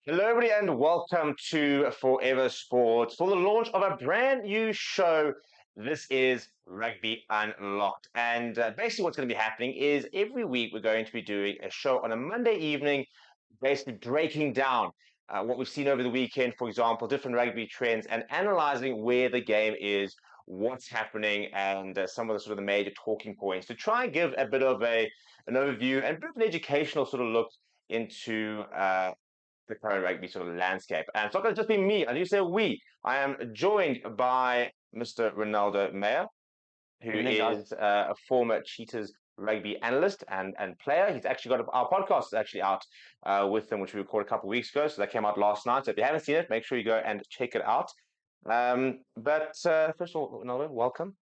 Hello, everybody, and welcome to Forever Sports for the launch of a brand new show. This is Rugby Unlocked. And basically, what's going to be happening is every week we're going to be doing a show on a Monday evening, basically breaking down what we've seen over the weekend, for example, different rugby trends, and analyzing where the game is, what's happening, and some of the sort of the major talking points to try and give a bit of an overview and a bit of an educational sort of look into the current rugby sort of landscape. And it's not going to just be me. I do say we. I am joined by Mr. Renaldo Meyer, who Evening, guys. is a former Cheetahs rugby analyst and player. He's actually got our podcast is actually out with him, which we recorded a couple of weeks ago. So that came out last night. So if you haven't seen it, make sure you go and check it out. But first of all, Renaldo, welcome.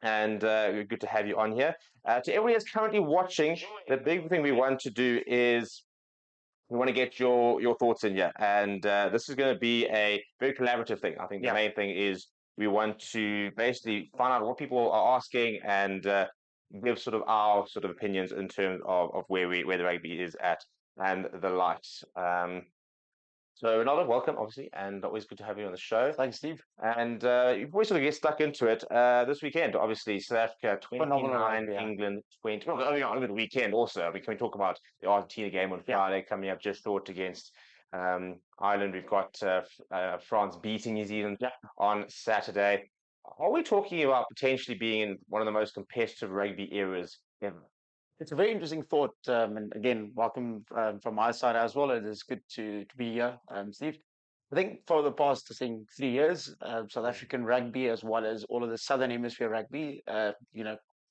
And good to have you on here. To everybody that's currently watching, the big thing we want to do is we want to get your thoughts in here, and this is going to be a very collaborative thing. I think the Yeah, main thing is we want to basically find out what people are asking and give sort of our sort of opinions in terms of where the rugby is at and the likes. So Ronaldo, welcome, obviously, and always good to have you on the show. thanks, Steve. And you've always sort of get stuck into it this weekend. Obviously, South Africa Phenomenal 29, rugby, yeah. England 20. Well, over the weekend also. I mean, can we talk about the Argentina game on Yeah, Friday coming up just short against Ireland? We've got France beating New Zealand yeah. on Saturday. Are we talking about potentially being in one of the most competitive rugby eras ever? It's a very interesting thought. And again, welcome from my side as well. It is good to be here, Steve. I think for the past, I think, 3 years, South African rugby, as well as all of the Southern Hemisphere rugby,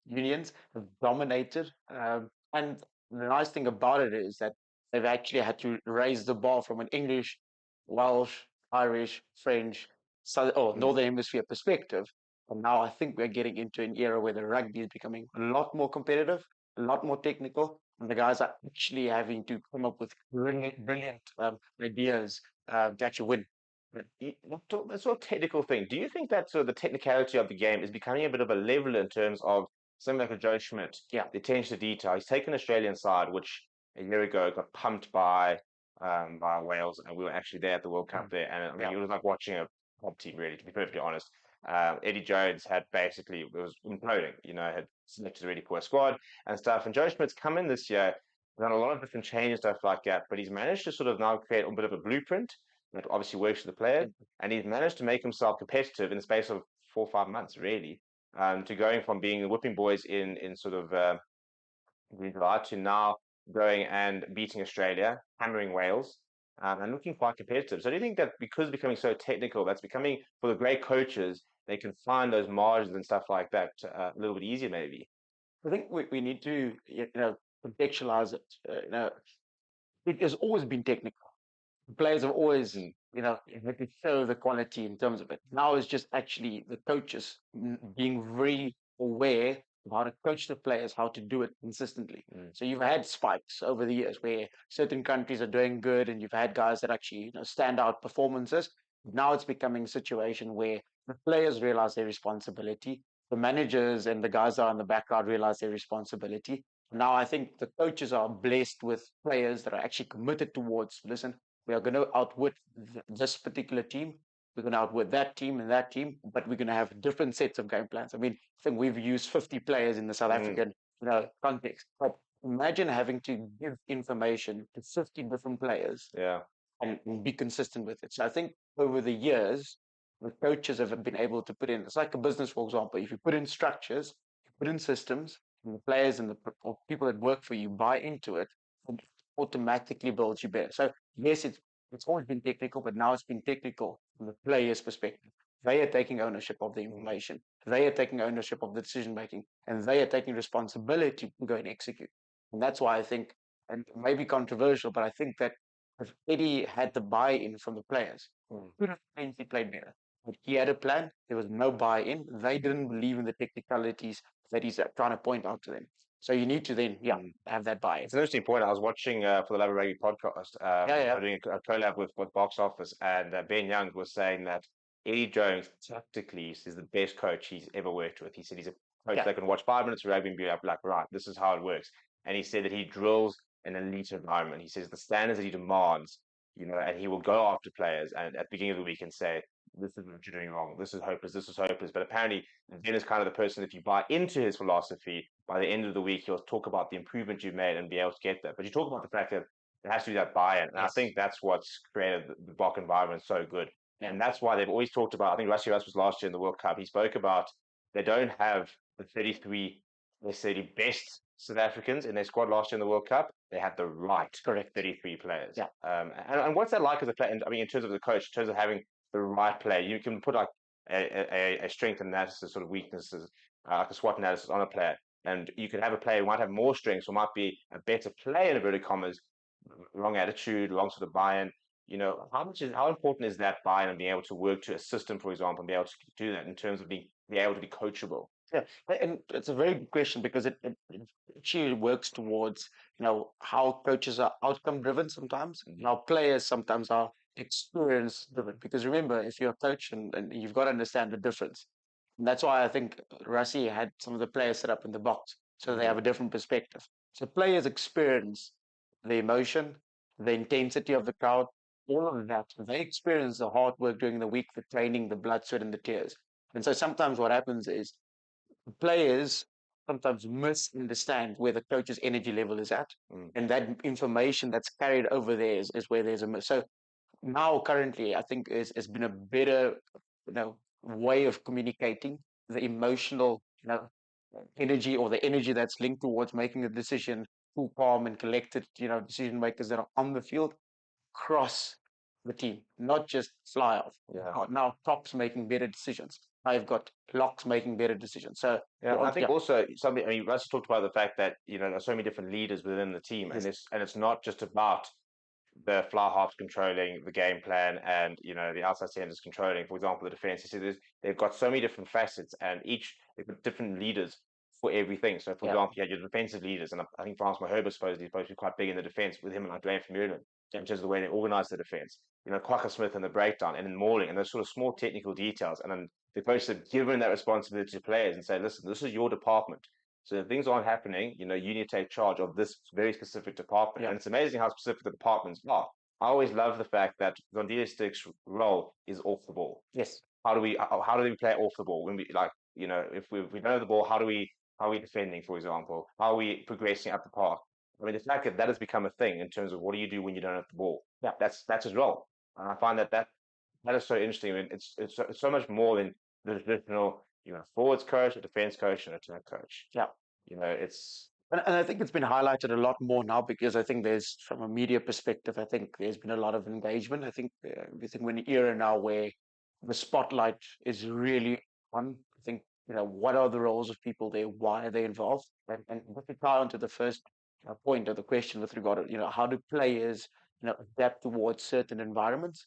unions have dominated. And the nice thing about it is that they've actually had to raise the bar from an English, Welsh, Irish, French, Mm. Northern Hemisphere perspective. And now I think we're getting into an era where the rugby is becoming a lot more competitive, a lot more technical, and the guys are actually having to come up with brilliant ideas to actually win. That sort of technical thing. Do you think that sort of the technicality of the game is becoming a bit of a level in terms of something like a Joe Schmidt, Yeah, the attention to detail? He's taken the Australian side, which a year ago got pumped by Wales, and we were actually there at the World Cup mm, there, and I mean yeah, it was like watching a top team, really, to be perfectly honest. Eddie Jones had basically it was imploding, had selected a really poor squad and stuff. And Joe Schmidt's come in this year, done a lot of different changes, stuff like that, but he's managed to sort of now create a bit of a blueprint that obviously works for the players, and he's managed to make himself competitive in the space of 4 or 5 months, really, to going from being the whipping boys in sort of July to now going and beating Australia, hammering Wales, and looking quite competitive. So do you think that because it's becoming so technical, that's becoming for the great coaches, they can find those margins and stuff like that a little bit easier, maybe? I think we need to contextualize it. It has always been technical. The players have always Mm, had to show the quality in terms of it. Now it's just actually the coaches being really aware of how to coach the players, how to do it consistently. mm, So you've had spikes over the years where certain countries are doing good, and you've had guys that actually stand out performances. Now it's becoming a situation where the players realize their responsibility, the managers and the guys that are in the background realize their responsibility. Now I think the coaches are blessed with players that are actually committed towards, listen, we are going to outwit this particular team. We're going to outwit that team and that team, but we're going to have different sets of game plans. I mean, I think we've used 50 players in the South mm, African, context. But imagine having to give information to 50 different players yeah. and be consistent with it. So I think over the years, the coaches have been able to put in. It's like a business, for example. If you put in structures, you put in systems, and the players and the or people that work for you buy into it, it automatically builds you better. So yes, it's always been technical, but now it's been technical from the player's perspective. They are taking ownership of the Mm. information. They are taking ownership of the decision making, and they are taking responsibility to go and execute. And that's why I think, and it may be controversial, but I think that if Eddie had the buy-in from the players, Mm. could have potentially played better. But he had a plan. There was no buy-in. They didn't believe in the technicalities that he's trying to point out to them. So you need to then, yeah, Mm. have that buy-in. It's an interesting point. I was watching for the Love of Rugby podcast. Yeah, They're yeah, doing a collab with Box Office, and Ben Young was saying that Eddie Jones tactically is the best coach he's ever worked with. He said he's a coach yeah, that can watch 5 minutes of rugby and be like, right, this is how it works. And he said that he drills an elite environment. He says the standards that he demands and he will go after players and at the beginning of the week and say, this is what you're doing wrong. This is hopeless. This is hopeless. But apparently, then is kind of the person, if you buy into his philosophy, by the end of the week, he'll talk about the improvement you've made and be able to get that. But you talk about the fact that it has to be that buy-in. And I Yes. think that's what's created the Bok environment so good. Yeah. And that's why they've always talked about, I think Rusty Russ was last year in the World Cup. He spoke about they don't have the 33 necessarily best South Africans in their squad last year in the World Cup. They had the right Correct. 33 players. Yeah. And what's that like as a player? I mean, in terms of the coach, in terms of having the right player, you can put like a strength analysis, sort of weaknesses, like a SWOT analysis on a player. And you could have a player who might have more strengths or might be a better player in inverted commas, wrong attitude, wrong sort of buy-in. How important is that buy-in and being able to work to a system, for example, and be able to do that in terms of being able to be coachable? Yeah, and it's a very good question because it actually works towards, how coaches are outcome driven sometimes, and how players sometimes are experience driven. Because remember, if you're a coach and you've got to understand the difference. And that's why I think Rassi had some of the players set up in the box so they have a different perspective. So players experience the emotion, the intensity of the crowd, all of that. They experience the hard work during the week, the training, the blood, sweat, and the tears. And so sometimes what happens is players sometimes misunderstand where the coach's energy level is at, and that information that's carried over there is where there's a miss. So now, currently, I think has been a better, way of communicating the emotional, energy or the energy that's linked towards making a decision. Cool, calm, and collected, decision makers that are on the field across the team, not just fly off. Yeah. Now, tops making better decisions. I've got locks making better decisions. So Yeah, I think also something. I mean, Russ talked about the fact that there's so many different leaders within the team, and Yes. it's not just about the fly halves controlling the game plan and the outside centers controlling, for example, the defense. You see, they've got so many different facets, and they've got different leaders for everything. So, for example, you had your defensive leaders, and I think Francois Maherbe supposedly is supposed to be quite big in the defense with him and like Dwayne from Ireland in terms of the way they organize the defense. Quacker Smith and the breakdown, and then mauling, and those sort of small technical details, and then the coaches have given that responsibility to players and say, listen, this is your department. So if things aren't happening, you need to take charge of this very specific department. Yeah. And it's amazing how specific the departments are. I always love the fact that Gondile Stick's role is off the ball. Yes. How do we play off the ball? When we if we don't have the ball, how are we defending, for example? How are we progressing up the park? I mean, the fact that that has become a thing in terms of what do you do when you don't have the ball? Yeah. That's his role. And I find that is so interesting. I mean, it's so much more than the traditional, forwards coach, a defense coach, and a attack coach. Yeah. It's And I think it's been highlighted a lot more now because I think from a media perspective, I think there's been a lot of engagement. I think we're in an era now where the spotlight is really on. I think, what are the roles of people there? Why are they involved? And if we tie onto the first point of the question with regard to, how do players, adapt towards certain environments?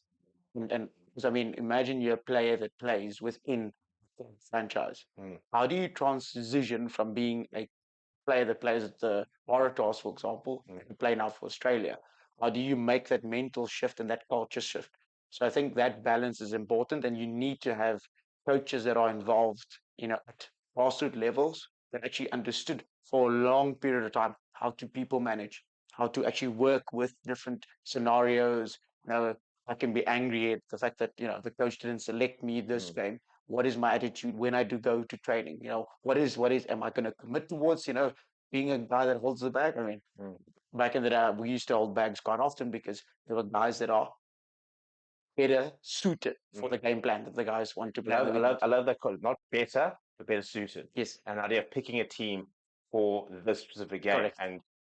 And because, I mean, imagine you're a player that plays within a franchise. How do you transition from being a player that plays at the Waratahs, for example, and play now for Australia? How do you make that mental shift and that culture shift? So I think that balance is important, and you need to have coaches that are involved, at grassroots levels that actually understood for a long period of time how to people manage, how to actually work with different scenarios. I can be angry at the fact that the coach didn't select me this game. What is my attitude when I do go to training? What is am I going to commit towards being a guy that holds the bag? I mean, back in the day, we used to hold bags quite often because there were guys that are better suited for the game plan that the guys want to play. I love that call. Not better, but better suited. Yes. And the idea of picking a team for this specific game. Correct.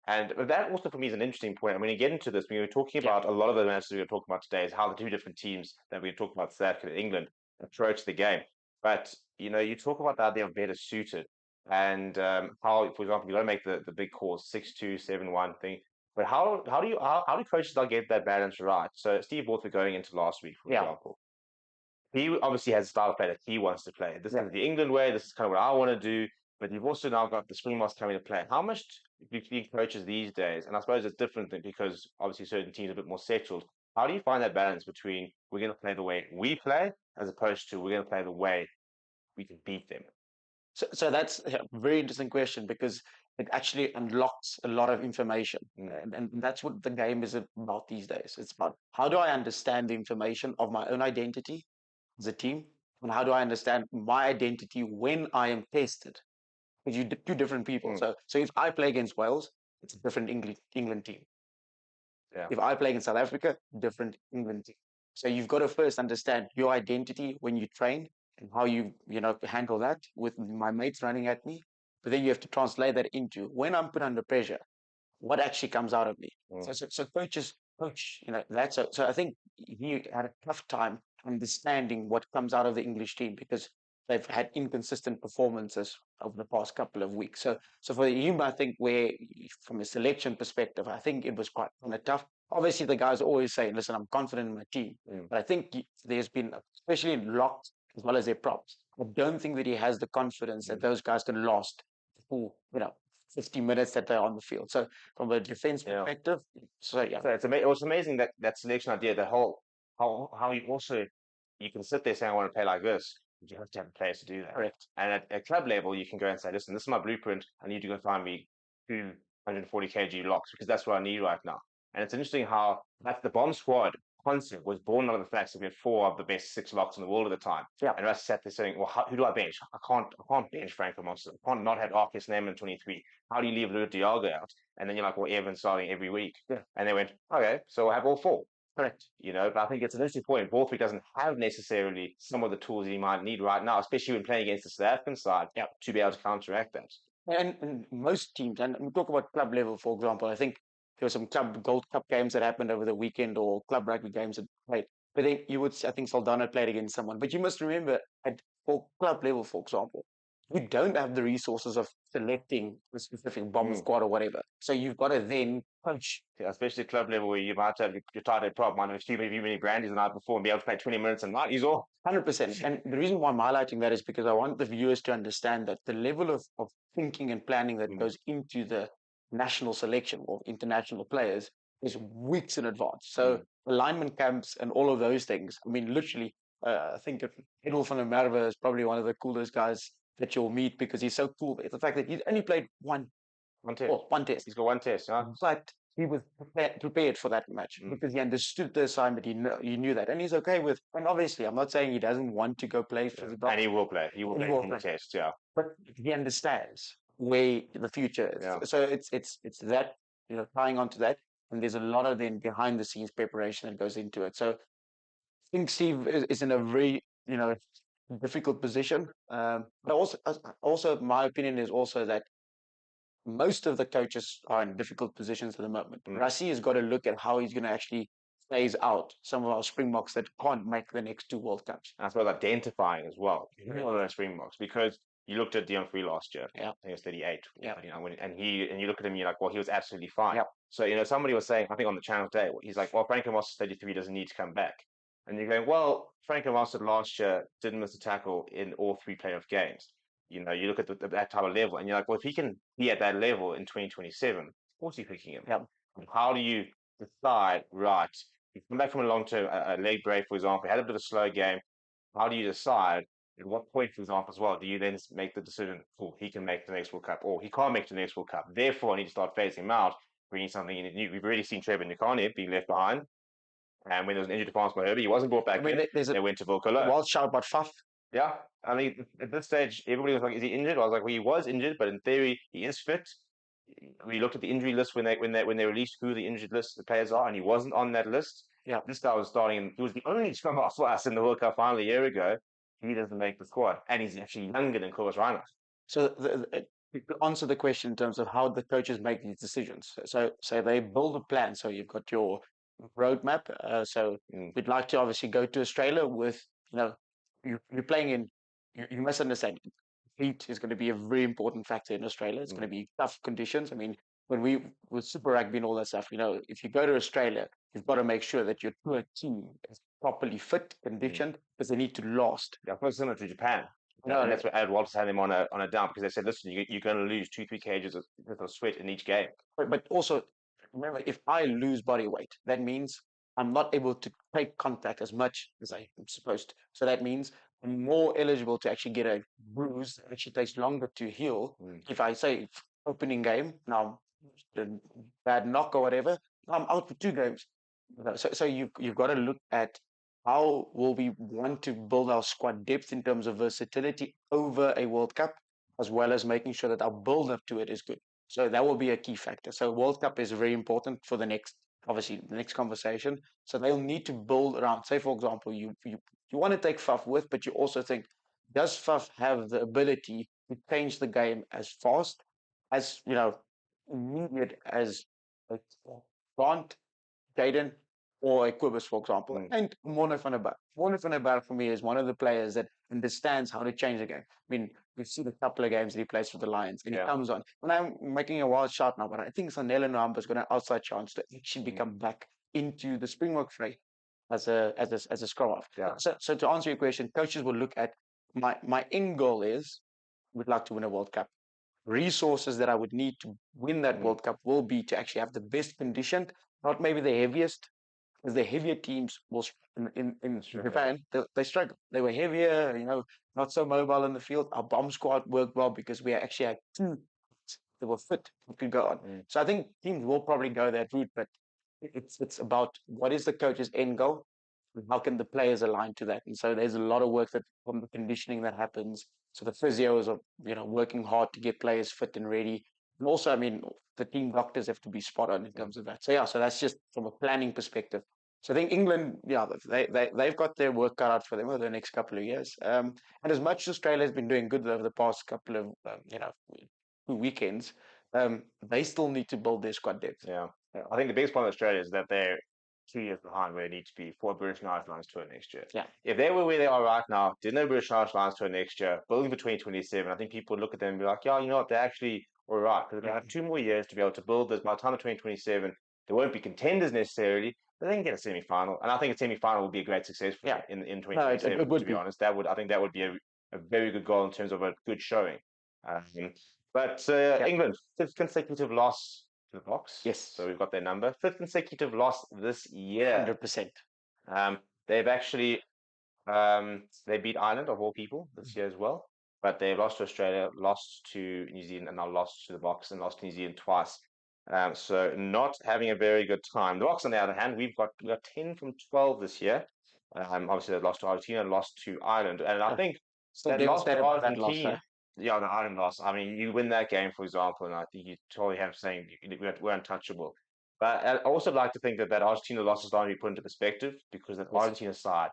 And that also for me is an interesting point. I'm going to get into this. We were talking about a lot of the matches we were talking about today is how the two different teams that we talked about, South Africa and England, approach the game. But you talk about the idea of better suited and how, for example, you got to make the big calls 6-2, 7-1 thing. But how do coaches not get that balance right? So Steve Walter going into last week, for example, he obviously has a style of play that he wants to play. This is the England way. This is kind of what I want to do. But you've also now got the Springboks coming to play. How much do you think coaches these days, and I suppose it's different because obviously certain teams are a bit more settled. How do you find that balance between we're going to play the way we play as opposed to we're going to play the way we can beat them? So that's a very interesting question because it actually unlocks a lot of information. Mm. And that's what the game is about these days. It's about how do I understand the information of my own identity as a team, and how do I understand my identity when I am tested? Because you're two different people. Mm. So if I play against Wales, it's a different England team. Yeah. If I play in South Africa, different England team. So you've got to first understand your identity when you train and how you handle that with my mates running at me. But then you have to translate that into when I'm put under pressure, what actually comes out of me. Mm. So coaches coach, that. So I think he had a tough time understanding what comes out of the English team because they've had inconsistent performances over the past couple of weeks. So for him, I think from a selection perspective, I think it was quite kind of tough. Obviously, the guys always say, "Listen, I'm confident in my team," Mm. but I think there's been, especially in locks as well as their props, I don't think that he has the confidence that those guys can last the full, 50 minutes that they're on the field. So from a defense Yeah. perspective, so yeah, So it was amazing that selection idea, the whole how you can sit there saying I want to play like this, but you have to have players to do that. correct. And at club level, you can go and say, listen, this is my blueprint. I need to go find me 240 kg locks because that's what I need right now. And it's interesting how that's the bomb squad concept was born out of the fact that we had four of the best six locks in the world at the time. Yeah. And Russ sat there saying, well, who do I bench? I can't bench Franco Monster. I can't not have Arcus Name in 23. How do you leave Ludo Dialgo out? And then you're like, well, Evan's starting every week. Yeah. And they went, okay, so we'll have all four. Correct. But I think it's an interesting point. Borthwick doesn't have necessarily some of the tools he might need right now, especially when playing against the South African side, to be able to counteract that. And most teams, and we talk about club level, for example, I think there were some club Gold Cup games that happened over the weekend or club rugby games that played. But then I think Saldana played against someone. But you must remember, for club level, for example, you don't have the resources of selecting a specific bomb squad or whatever. So you've got to then punch. Yeah, especially at club level where you might have your tight head prop, might have achieved maybe many brandies the night before and be able to play 20 minutes and night. He's all 100%. And the reason why I'm highlighting that is because I want the viewers to understand that the level of thinking and planning that goes into the national selection of international players is weeks in advance. So alignment camps and all of those things. I mean, literally, I think Edel van der Merwe is probably one of the coolest guys that you'll meet because he's so cool. It's the fact that he's only played one test. one test. He's got one test, huh? But he was prepared for that match because he understood the assignment. He knew that, and he's okay with. And obviously, I'm not saying he doesn't want to go play for the. And he will play. He will play in the test, yeah. But he understands where the future is. Yeah. So it's that tying onto that, and there's a lot of then behind the scenes preparation that goes into it. So I think Steve is in a very difficult position. But also my opinion is also that most of the coaches are in difficult positions at the moment. Rassie has got to look at how he's going to actually phase out some of our Springboks that can't make the next two World Cups. As well as identifying as well. One of those Springboks, because you looked at Dion Free last year. Yeah. I think it was 38. Yeah. And you look at him, you're like, well, he was absolutely fine. Yeah. So, somebody was saying, I think on the channel today, he's like, well, Franco Moss 33 doesn't need to come back. And you're going, well, Franco Moss last year didn't miss a tackle in all three playoff games. You look at that type of level, and you're like, well, if he can be at that level in 2027, of course you're picking him. Yeah. How do you decide, right? You come back from a long-term a leg break, for example, had a bit of a slow game. How do you decide at what point, for example, as well, do you then make the decision, he can make the next World Cup, or he can't make the next World Cup. Therefore, I need to start phasing him out, bringing something in new. We've already seen Trevor Nkane being left behind. And when there was an injury to Frans Mahirby, he wasn't brought back. They went to Volkolo. Wild shout about Faf. Yeah, I mean, at this stage, everybody was like, "Is he injured?" I was like, "Well, he was injured, but in theory, he is fit." We looked at the injury list when they released who the injured list the players are, and he wasn't on that list. Yeah, this guy was starting. He was the only scrum half for us in the World Cup final a year ago. He doesn't make the squad, and he's actually younger than Kobus Reinhardt. So to answer the question in terms of how the coaches make these decisions. So they build a plan. So you've got your roadmap. So we'd like to obviously go to Australia with you're playing in. You must understand, heat is going to be a very important factor in Australia. It's going to be tough conditions. I mean, when with Super Rugby and all that stuff, if you go to Australia, you've got to make sure that your tour team is properly fit, conditioned, because they need to last. Yeah, it's similar to Japan. And that's what Ed Walters had them on a down because they said, listen, you're going to lose 2-3 kgs of sweat in each game. But also, remember, if I lose body weight, that means I'm not able to take contact as much as I'm supposed to. So that means I'm more eligible to actually get a bruise that actually takes longer to heal. If I say opening game. Now, the bad knock or whatever, I'm out for 2 games. So you've got to look at how will we want to build our squad depth in terms of versatility over a World Cup, as well as making sure that our build up to it is good. So that will be a key factor. So World Cup is very important for the next, obviously, the next conversation. So they'll need to build around. Say, for example, you want to take Faf with, but you also think, does Faf have the ability to change the game as fast as immediate as a Grant, Jaden, or a Quibus, for example, Mm. and Mono van der Berg. Mono van der Berg for me is one of the players that understands how to change the game. I mean, we've seen a couple of games that he plays for the Lions, and he Yeah. comes on. And I'm making a wild shot now, but I think Sanela Nwamba has got an outside chance to actually Mm. become back into the Springboks fray as a scrum half. Yeah. So to answer your question, coaches will look at my end goal is would like to win a World Cup. Resources that I would need to win that Mm. World Cup will be to actually have the best conditioned, not maybe the heaviest, because the heavier teams will in Sure. Japan they struggle. They were heavier, not so mobile in the field. Our bomb squad worked well because we actually had two that were fit who could go on. Mm. So I think teams will probably go that route, but it's about what is the coach's end goal and how can the players align to that. And so there's a lot of work that from the conditioning that happens. So the physios are working hard to get players fit and ready. And also, I mean, the team doctors have to be spot on in Mm. terms of that. So yeah, so that's just from a planning perspective. So I think England, yeah, they've got their work cut out for them over the next couple of years. And as much as Australia has been doing good over the past couple of weekends, they still need to build their squad depth. Yeah. I think the biggest problem with Australia is that they're 2 years behind where they need to be for British and Irish Lions tour next year. Yeah. If they were where they are right now, did no British and Irish Lions tour next year, building for 2027, I think people would look at them and be like, yeah, you know what, they're actually all right because they're going to have 2 more years to be able to build this. By the time of 2027, they won't be contenders necessarily, but they can get a semi-final. And I think a semi-final would be a great success for them in No, it 2027, would to be be. honest. I think that would be a very good goal in terms of a good showing. Um, but Yeah. England, fifth consecutive loss to the Box. Yes. So we've got their number. Fifth consecutive loss this year. 100%. They've actually they beat Ireland of all people this year as well. But they lost to Australia, lost to New Zealand, and now lost to the Box and lost to New Zealand twice. So not having a very good time. The Box, on the other hand, we got 10 from 12 this year. Obviously they lost to Argentina, lost to Ireland, and I think So that loss to devastated by that loss, Argentina. Yeah, the Ireland loss. I mean, you win that game, for example, and I think you totally have saying we're untouchable. But I also like to think that Argentina loss is starting to be put into perspective because that Yes. Argentina side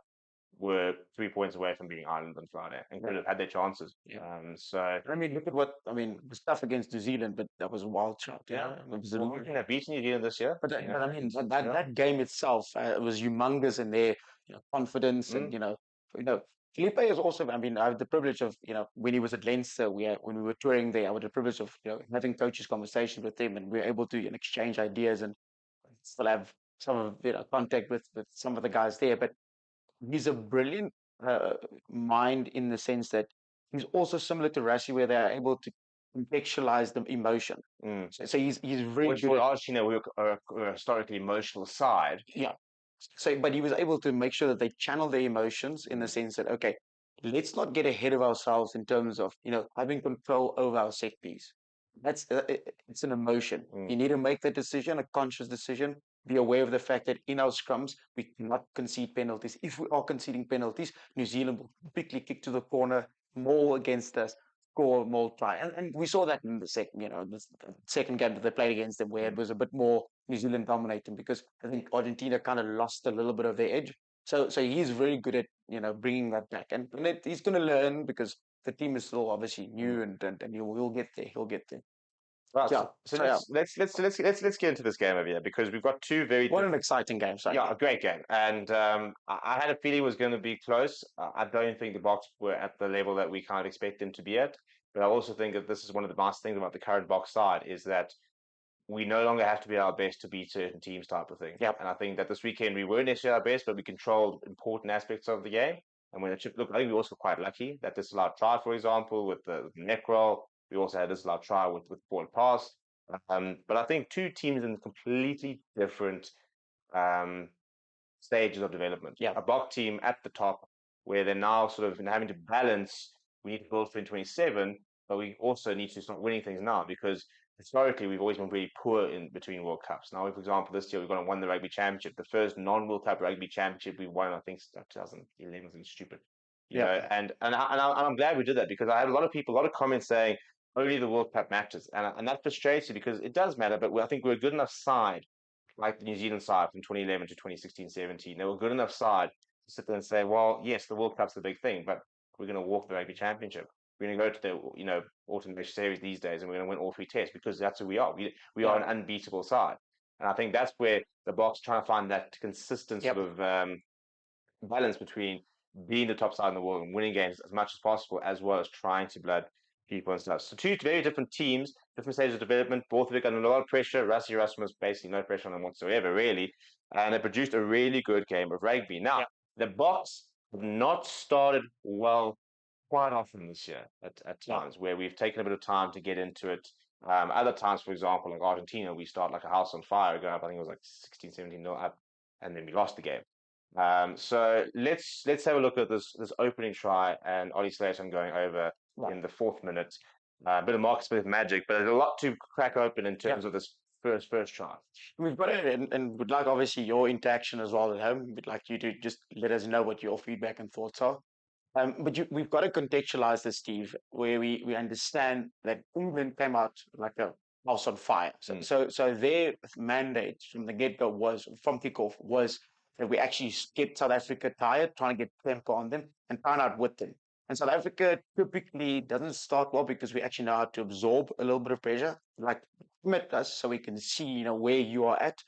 were 3 points away from beating Ireland on Friday and could have had their chances. Yeah. So I mean, look at the stuff against New Zealand, but that was a wild shot. yeah, It was well, we can have beaten New Zealand this year. but I mean, that Yeah. that game itself was humongous in their confidence and Mm. you know Felipe is also. I mean, I have the privilege of when he was at Leinster, when we were touring there, I had the privilege of having coaches conversations with him, and we were able to exchange ideas and still have some of contact with some of the guys there. But he's a brilliant mind in the sense that he's also similar to Rassi, where they are able to contextualize the emotion. Mm. So he's very Which good for at Argentina, we are a historically emotional side. yeah. So, but he was able to make sure that they channel their emotions in the Mm. sense that okay, let's not get ahead of ourselves in terms of having control over our set piece. That's it's an emotion. Mm. You need to make that decision, a conscious decision. Be aware of the fact that in our scrums we cannot concede penalties. If we are conceding penalties, New Zealand will quickly kick to the corner, maul against us, score, maul, try, and we saw that in the second, the second game that they played against them, where it Mm. was a bit more New Zealand dominating because I think Argentina kind of lost a little bit of their edge. So he's very good at bringing that back, and he's going to learn because the team is still obviously Mm. new, and he'll get there. He'll get there. Right, Yeah. so So yeah, let's get into this game over here because we've got two very what an exciting game! Sorry. yeah, a great game, and I had a feeling it was going to be close. I don't think the Box were at the level that we kind of expect them to be at, but I also think that this is one of the nice things about the current Box side is that we no longer have to be our best to beat certain teams type of thing. Yep. And I think that this weekend we weren't necessarily our best, but we controlled important aspects of the game. And when it look, I think we also quite lucky that this allowed try, for example, with the neck roll. We also had this allowed try with forward pass. But I think two teams in completely different um, stages of development. Yeah. A Bok team at the top, where they're now sort of having to balance. We need to build for 2027, but we also need to start winning things now because historically we've always been really poor in between World Cups. Now, for example, this year we've gone and won the Rugby Championship, the first non-World Cup Rugby Championship we won, I think, 2011, something stupid, Yeah, I'm glad we did that because I had a lot of people, a lot of comments saying only the World Cup matters, and that frustrates you because it does matter, but I think we're a good enough side, like the New Zealand side from 2011 to 2016, 17. They were a good enough side to sit there and say, well, yes, the World Cup's the big thing, but we're going to walk the Rugby Championship. We're going to go to the autumn series these days, and we're going to win all three tests because that's who we are. We are yeah, an unbeatable side, and I think that's where the Boks trying to find that consistent sort yep, of balance between being the top side in the world and winning games as much as possible, as well as trying to blood people and stuff. So two very different teams, different stages of development. Both of it got a lot of pressure. Rassie Erasmus basically no pressure on them whatsoever, really, and they produced a really good game of rugby. Now yep, the Boks have not started well quite often this year at yep, times where we've taken a bit of time to get into it. Other times, for example, like Argentina, we start like a house on fire, going up, I think it was like 16, 17 nil up, and then we lost the game. So let's have a look at this opening try and Ollie Slayton going over yep, in the 4th minute. A bit of Marcus Smith magic, but there's a lot to crack open in yep. terms of this first try. We've got it, and would like obviously your interaction as well at home. We'd like you to just let us know what your feedback and thoughts are. But we've got to contextualize this, Steve, where we understand that England came out like a house on fire. So their mandate from the get go was from kickoff was that we actually get South Africa tired, trying to get tempo on them and trying out with them. And South Africa typically doesn't start well because we actually know how to absorb a little bit of pressure, like commit us so we can see, where you are at,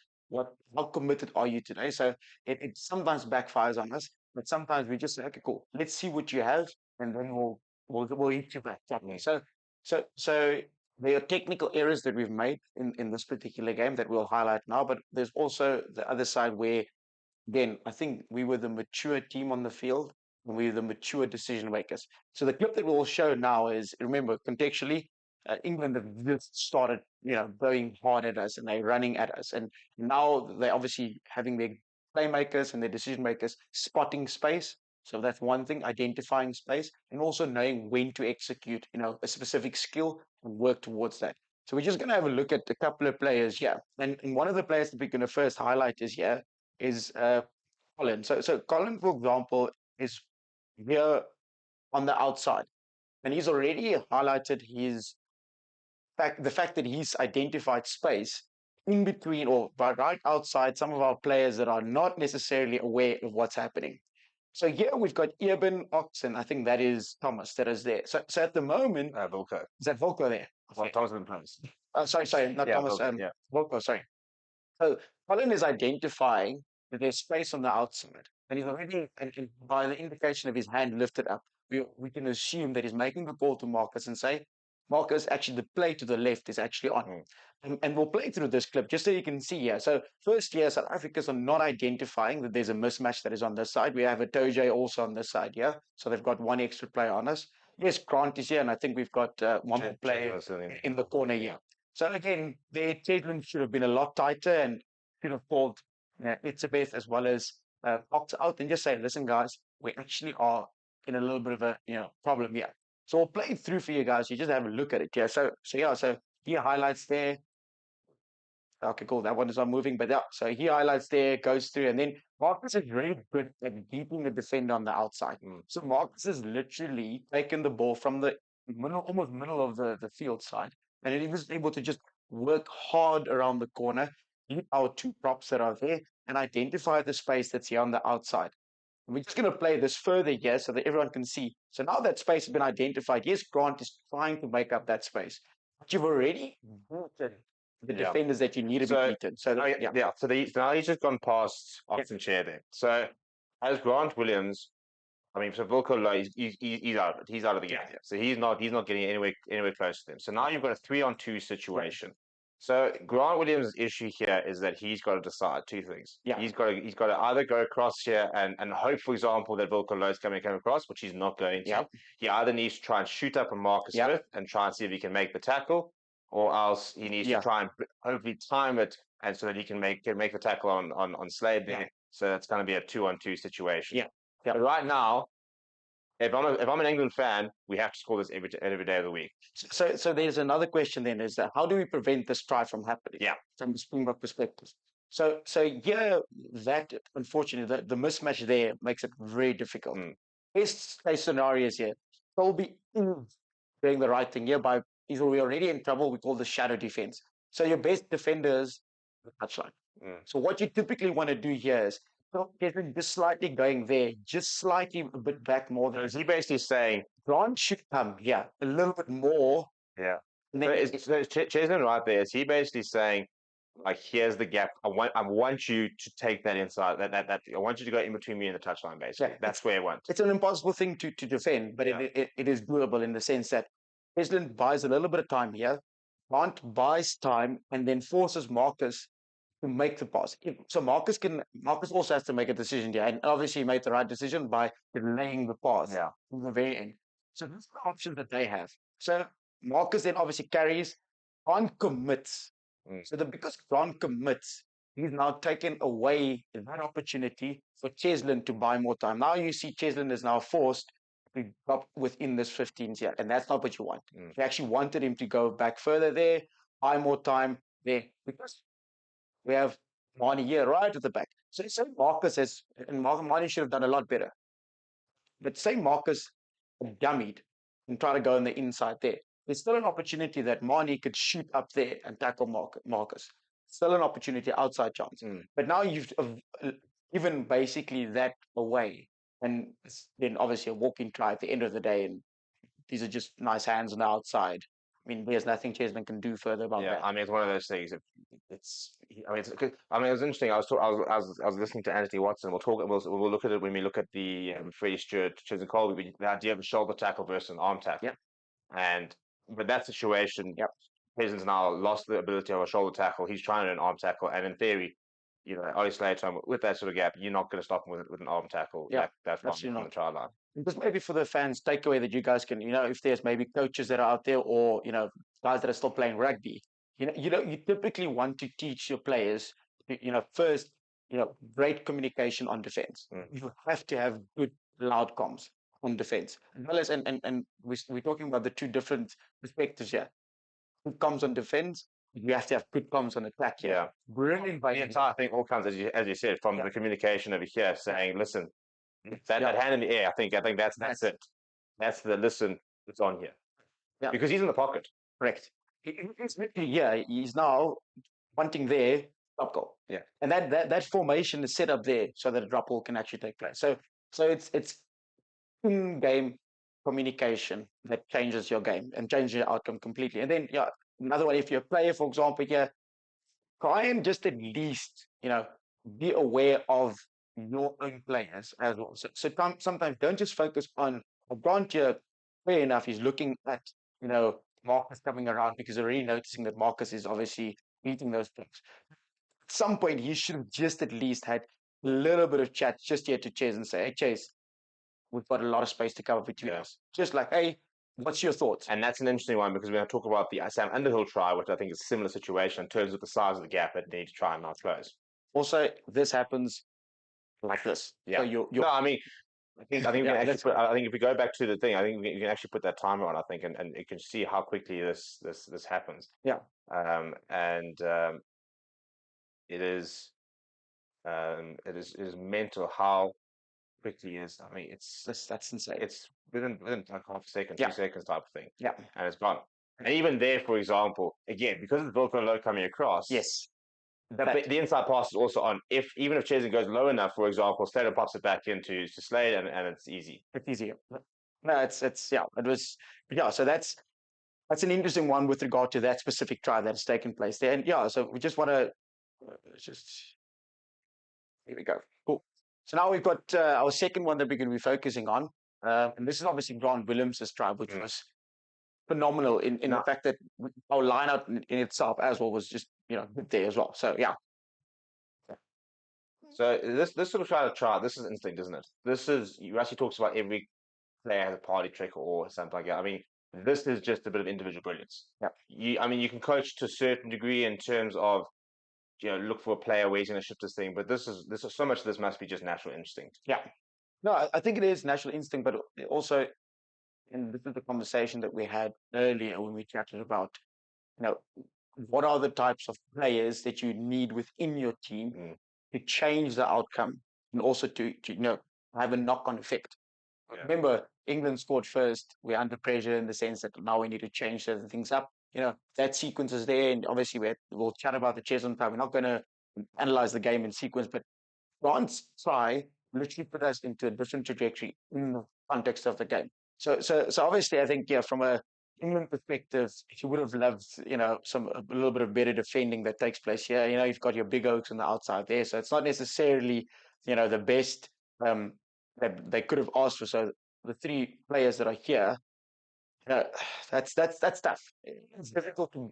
how committed are you today. So it sometimes backfires on us. But sometimes we just say, okay, cool. Let's see what you have, and then we'll hit you back. Mm. So there are technical errors that we've made in this particular game that we'll highlight now. But there's also the other side where, again, I think we were the mature team on the field and we were the mature decision makers. So the clip that we'll show now is, remember, contextually, England have just started, going hard at us and they're running at us. And now they're obviously having their playmakers and their decision makers spotting space. So that's one thing, identifying space and also knowing when to execute, a specific skill and work towards that. So we're just going to have a look at a couple of players here. And one of the players that we're going to first highlight is Colin. So Colin, for example, is here on the outside. And he's already highlighted the fact that he's identified space in between or right outside some of our players that are not necessarily aware of what's happening. So here we've got Eben Oxen. I think that is Thomas that is there. So at the moment, Volko. is that Volko there? Well, Okay. Thomas and Thomas. Sorry, not Yeah, Thomas. Volko, yeah. Volko, sorry. So Colin is identifying that there's space on the outside. And he's already, and by the indication of his hand lifted up, we can assume that he's making the call to Marcus and say, Marcus, actually, the play to the left is actually on. And we'll play through this clip just so you can see here. So first here, South Africans are not identifying that there's a mismatch that is on this side. We have a Toje also on this side here. So they've got one extra player on us. Yes, Grant is here, and I think we've got one more player in the corner here. So again, their treatment should have been a lot tighter and should have called Itzebeth as well as Ox out and just say, listen, guys, we actually are in a little bit of a problem here. So I'll play it through for you guys. You just have a look at it. Yeah. So here highlights there. Okay, cool. That one is not moving, but yeah. So he highlights there, goes through, and then Marcus is really good at keeping the defender on the outside. So Marcus has literally taken the ball from the almost middle of the field side, and he was able to just work hard around the corner, hit our two props that are there, and identify the space that's here on the outside. And we're just going to play this further here so that everyone can see. So now that space has been identified. Yes, Grant is trying to make up that space, but you've already beaten the defenders that you need to be beaten. So So now he's just gone past Oxen chair there. So as Grant Williams, I mean, so Volko, he's out of it. He's out of the game. Yeah. So he's not getting anywhere close to them. So now you've got a 3-on-2 situation. So Grant Williams' issue here is that he's got to decide two things. Yeah. He's got to either go across here and hope, for example, that Volko Lowe's come across, which he's not going to. Yeah. He either needs to try and shoot up on Marcus Smith and try and see if he can make the tackle, or else he needs to try and hopefully time it and so that he can make the tackle on Slade there. So that's going to be a 2-on-2 situation. Yeah. But right now, if I'm an England fan, we have to score this every day of the week. So there's another question then is that how do we prevent this try from happening Yeah. from the Springbok perspective? So yeah, that unfortunately the mismatch there makes it very difficult. Mm. Best case scenarios here, Colby is doing the right thing here by we're already in trouble. We call the shadow defense. So your best defenders the touchline. Mm. So what you typically want to do here is just slightly going there, just slightly a bit back more So than is he basically saying, Grant should come, yeah, a little bit more. yeah? And So then is Chesman right there? Is he basically saying, like, here's the gap. I want you to take that inside. That I want you to go in between me and the touchline. Basically, yeah, that's where I want. it's an impossible thing to defend, but Yeah. it is doable in the sense that Iceland buys a little bit of time here. Grant buys time and then forces Marcus to make the pass. So Marcus also has to make a decision here, and obviously he made the right decision by delaying the pass Yeah. in the very end. So that's the option that they have. So Marcus then obviously carries, Grant commits. Mm. So because Grant commits, he's now taken away that opportunity for Cheslin to buy more time. Now you see Cheslin is now forced to drop within this 15 here, and that's not what you want. Mm. You actually wanted him to go back further there, buy more time there, because we have Marnie here right at the back. So Marcus has, and Marnie should have done a lot better. But say Marcus dummied and try to go on the inside there. There's still an opportunity that Marnie could shoot up there and tackle Marcus. Still an opportunity outside chance. Mm. But now you've given basically that away. And then obviously a walking try at the end of the day. And these are just nice hands on the outside. I mean, there's nothing Chesman can do further about Yeah, that. I mean, it's one of those things. I mean, it was interesting. I was listening to Anthony Watson. We'll look at it when we look at the Freddie Stewart, Chisholm Colby. The idea of a shoulder tackle versus an arm tackle. Yep. And but that situation, Yep. Pearson's now lost the ability of a shoulder tackle. He's trying to do an arm tackle, and in theory, Ollie Slater with that sort of gap, you're not going to stop him with an arm tackle. Yeah, That's fine absolutely from not. the try line. Just maybe for the fans, takeaway that you guys can, if there's maybe coaches that are out there or, guys that are still playing rugby, you typically want to teach your players, first, great communication on defense. Mm. You have to have good loud comms on defense. As well as, and we're talking about the two different perspectives here. Good comms on defense, you have to have good comms on attack here. Yeah. Brilliant. The entire thing all comes, as you said, from the communication over here, saying, listen, that hand in the air, I think that's it. That's the listen, it's on here. Yeah. Because he's in the pocket. Correct. He's now wanting there, drop goal. Yeah. And that formation is set up there so that a drop ball can actually take place. So it's in-game communication that changes your game and changes your outcome completely. And then another one, if you're a player, for example, try and just at least, be aware of your own players as well. So sometimes don't just focus on Grant here, fair enough, he's looking at, Marcus coming around because they're already noticing that Marcus is obviously beating those things. At some point, he should have just at least had a little bit of chat just here to Chase and say, hey, Chase, we've got a lot of space to cover between us. Just like, hey, what's your thoughts? And that's an interesting one because when I talk about the Sam Underhill try, which I think is a similar situation in terms of the size of the gap that they need to try and not close. Also, this happens like this. Yeah. So you're no, I mean, I think Yeah, I think if we go back to the thing, I think you can actually put that timer on. I think, and you can see how quickly this happens. Yeah. And it is mental how quickly it is. I mean, that's insane. it's within like half a second, Yeah. 2 seconds type of thing. Yeah. And it's gone. And even there, for example, again, because of the Velcro load coming across, Yes. the inside pass is also on. Even if Chesney goes low enough, for example, Slater pops it back into Slade, and it's easy. It's easier. No, it's it was so that's an interesting one with regard to that specific try that has taken place there. And so we just want to just here we go. Cool. So now we've got our second one that we're going to be focusing on. And this is obviously Grant Williams' try, which was phenomenal in the fact that our lineup in itself as well was just, good there as well. So, yeah. So this sort of try, this is instinct, isn't it? You actually talks about every player has a party trick or something like that. I mean, this is just a bit of individual brilliance. Yeah. I mean, you can coach to a certain degree in terms of, look for a player where he's going to shift this thing, but this is so much of this must be just natural instinct. Yeah. No, I think it is national instinct, but also, and this is the conversation that we had earlier when we chatted about, you know, what are the types of players that you need within your team Mm. to change the outcome and also to have a knock-on effect. Yeah. Remember, England scored first. We're under pressure in the sense that now we need to change certain things up. That sequence is there, and obviously we'll chat about the chess on time. We're not going to analyze the game in sequence, but France try literally put us into a different trajectory in the context of the game. So obviously, I think, yeah, from a England perspective, if you would have loved, a little bit of better defending that takes place here. You've got your big oaks on the outside there, so it's not necessarily, the best that they could have asked for. So the three players that are here, uh, that's tough. It's difficult to,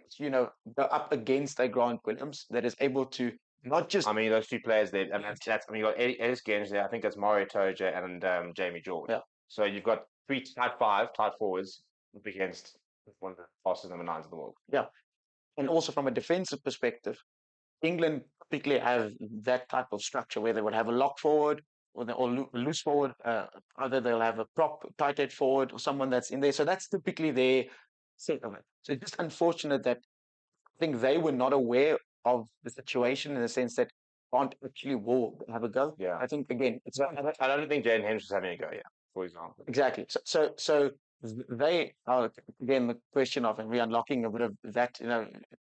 go up against a Grant Williams that is able to not just. I mean, those two players there, and that's I mean, you got Ellis Gaines there. I think that's Mario Toja and Jamie George. Yeah. So you've got three tight forwards up against one of the fastest number nines in the world. Yeah. And also from a defensive perspective, England typically have that type of structure where they would have a lock forward or loose forward. Either they'll have a prop tight head forward or someone that's in there. So that's typically their set of it. So it's just unfortunate that I think they were not aware of the situation in the sense that can't actually will have a go. Yeah. I think again, I don't think Jaden Henry was having a go. Yeah, for example. exactly. So they are again the question of and re-unlocking a bit of that.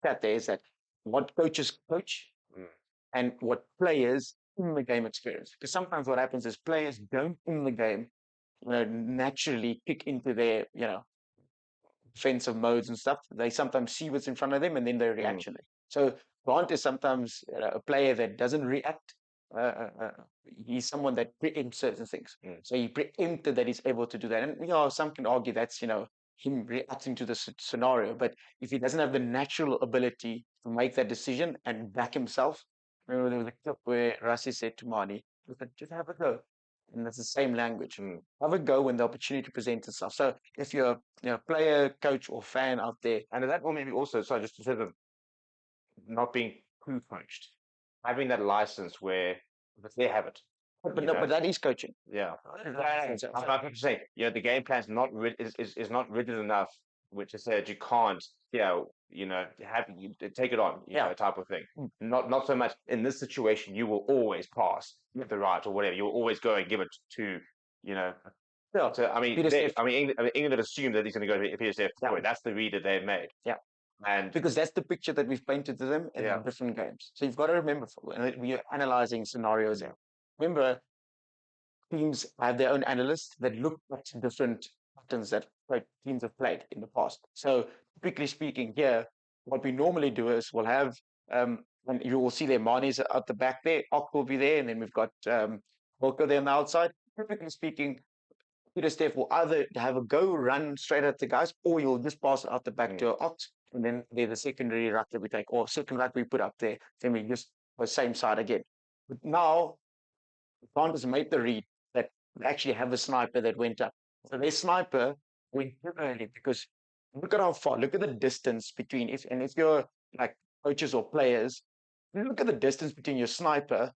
That there is that what coaches coach Mm. and what players in the game experience. Because sometimes what happens is players don't in the game, naturally kick into their, defensive modes and stuff. They sometimes see what's in front of them and then they react. So Grant is sometimes a player that doesn't react. He's someone that preempts certain things. Mm. So he preempted that he's able to do that. And some can argue that's him reacting to the scenario. But if he doesn't have the natural ability to make that decision and back himself, remember there was a clip where Rassi said to Mani, just have a go. And that's the same language. Mm. Have a go when the opportunity presents itself. So if you're a player, coach, or fan out there, And that will maybe also, so just in terms of not being too coached, having that license where they have it. but that is coaching. Yeah, I'm saying, the game plan's not is not rigid enough, which is said you can't, have you take it on, type of thing. Not so much in this situation. You will always pass with the right or whatever. You will always go and give it to, Yeah. So I mean, England had assumed that he's going to go to PSF. Yeah. That's the read that they've made. Yeah. And because that's the picture that we've painted to them in different games. So you've got to remember when you're analyzing scenarios. Remember, teams have their own analysts that look at different patterns that teams have played in the past. So typically speaking, here, what we normally do is we'll have, and you will see their Manis at the back there, Ock will be there, and then we've got Volker there on the outside. Typically speaking, Peter Steph will either have a go run straight at the guys, or you'll just pass it out the back to Ox, and then they're the secondary ruck that we take, or second ruck we put up there, then we just the same side again. But now, Panthers made the read that they actually have a sniper that went up. So their sniper went too early because look at how far, look at the distance between, if you're like coaches or players, look at the distance between your sniper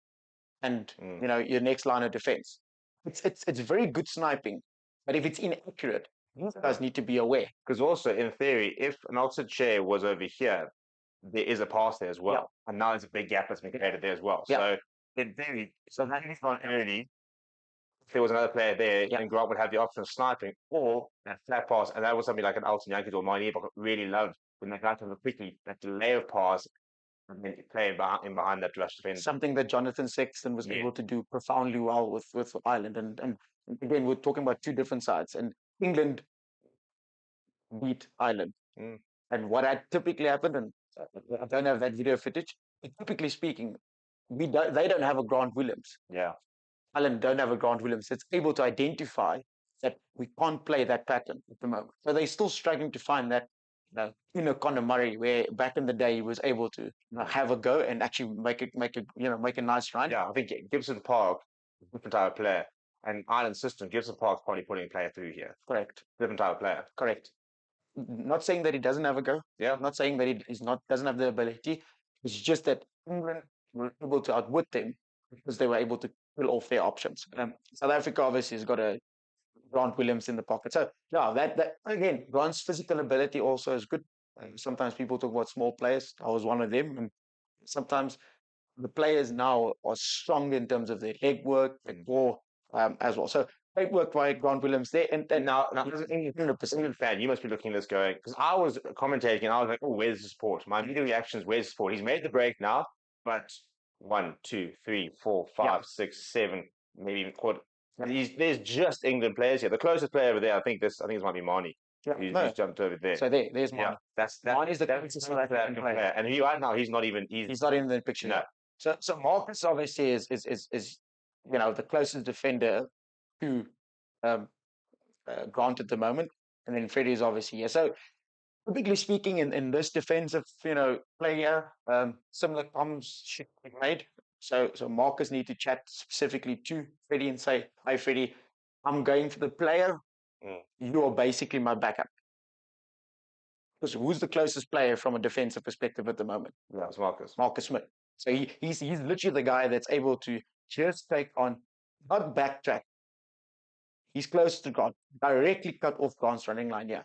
and your next line of defense. It's very good sniping, but if it's inaccurate, you guys need to be aware. Because also, in theory, if an Oxford chair was over here, there is a pass there as well, and now there's a big gap that's been created there as well. So in theory, so that is not early. If there was another player there, then Grant would have the option of sniping or that flat pass, and that was something like an Alton Yankees or Miney, but really loved when they got to the quickly that delay of pass and then playing behind that rush defender. Something that Jonathan Sexton was able to do profoundly well with Ireland. And again, we're talking about two different sides. And England beat Ireland. And what had typically happened, and I don't have that video footage, but typically speaking, they don't have a Grant Williams. Yeah. Ireland don't have a Grant Williams. It's able to identify that we can't play that pattern at the moment. So they're still struggling to find that Conor Murray, where back in the day he was able to have a go and actually make a nice run. Yeah, I think Gibson Park, different type of player, and Ireland's system, Gibson Park's probably putting a player through here. Correct. Different type of player. Correct. Not saying that he doesn't have a go. Yeah. Not saying that he doesn't have the ability. It's just that England were able to outwit them because they were able to kill off their options. South Africa obviously has got a Grant Williams in the pocket. So yeah, that again, Grant's physical ability also is good. Sometimes people talk about small players. I was one of them, and sometimes the players now are strong in terms of their leg work, their core as well. So great work by Grant Williams there. And Now, as an England fan, you must be looking at this going, because I was commentating and I was like, oh, where's the support? My immediate reaction is, where's the support? He's made the break now, but 1, 2, 3, 4, 5, 6, 7, maybe even quarter. There's just England players here. The closest player over there, I think this might be Marnie. Who's jumped over there. So there's Marnie. Marnie's the closest player. And right now, he's not even he's not in the picture. No. So Marcus obviously is the closest defender to Grant at the moment, and then Freddie is obviously here. So typically speaking, in this defensive player, similar comments should be made. So Marcus need to chat specifically to Freddie and say, "Hi Freddie, I'm going for the player. You are basically my backup." Because who's the closest player from a defensive perspective at the moment? Yeah, it's Marcus. Marcus Smith. So he's literally the guy that's able to just take on, not backtrack. He's close to Grant, directly cut off Grant's running line. Yeah.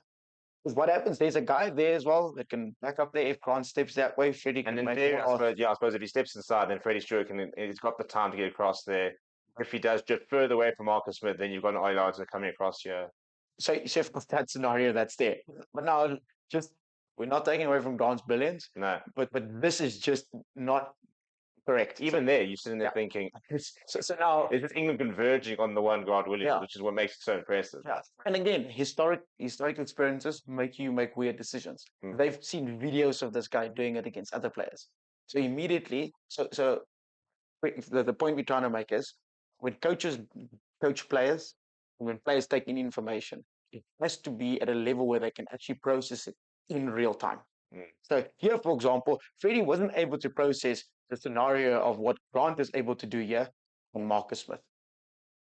Because what happens? There's a guy there as well that can back up there. If Grant steps that way, Freddie can make it. I suppose if he steps inside, then Freddie Stewart he's got the time to get across there. If he does just further away from Marcus Smith, then you've got an Oilers coming across here. So if that scenario that's there. But now we're not taking away from Grant's brilliance. No. But this is just not correct. Even there, you're sitting there thinking, so now is this England converging on the one Grant Williams, which is what makes it so impressive. Yeah. And again, historic experiences make you make weird decisions. They've seen videos of this guy doing it against other players. So immediately, the point we're trying to make is when coaches coach players, when players take in information, it has to be at a level where they can actually process it in real time. So here, for example, Freddie wasn't able to process the scenario of what Grant is able to do here on Marcus Smith.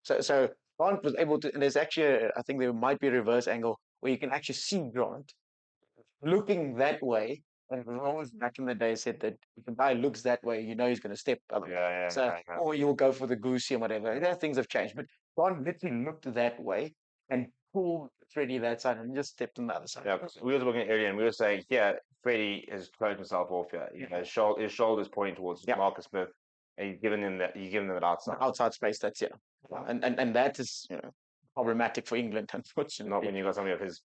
So Grant was able to, and there's actually, I think there might be a reverse angle where you can actually see Grant looking that way. And always back in the day said that if a guy looks that way, you know he's going to step up. Or you'll go for the goosey and whatever. Things have changed. But Grant literally looked that way and pulled Freddie that side and just stepped on the other side. Yeah, we were looking earlier and we were saying, Freddie has closed himself off here. His shoulders pointing towards Marcus Smith, and he's given him that outside space. That's and that is problematic for England, unfortunately. Not when you got somebody of his.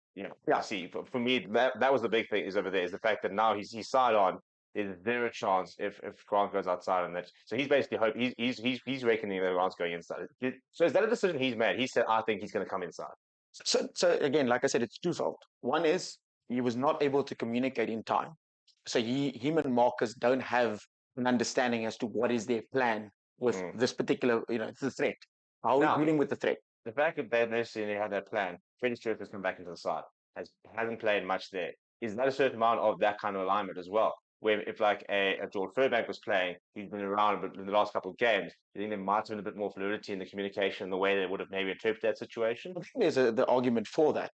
See, for me, that was the big thing is over there is the fact that now he's side on. There's zero chance if Grant goes outside on that. So he's basically he's reckoning that Grant's going inside. So is that a decision he's made? He said, I think he's going to come inside. So again, like I said, it's twofold. One is he was not able to communicate in time. So him and Marcus don't have an understanding as to what is their plan with this particular, the threat. How are we dealing with the threat? The fact that they necessarily had that plan, Freddie Stewart has come back into the side, hasn't played much there. Is that a certain amount of that kind of alignment as well? Where if like a George Furbank was playing, he's been around but in the last couple of games, do you think there might have been a bit more fluidity in the communication, the way they would have maybe interpreted that situation? I think there's the argument for that.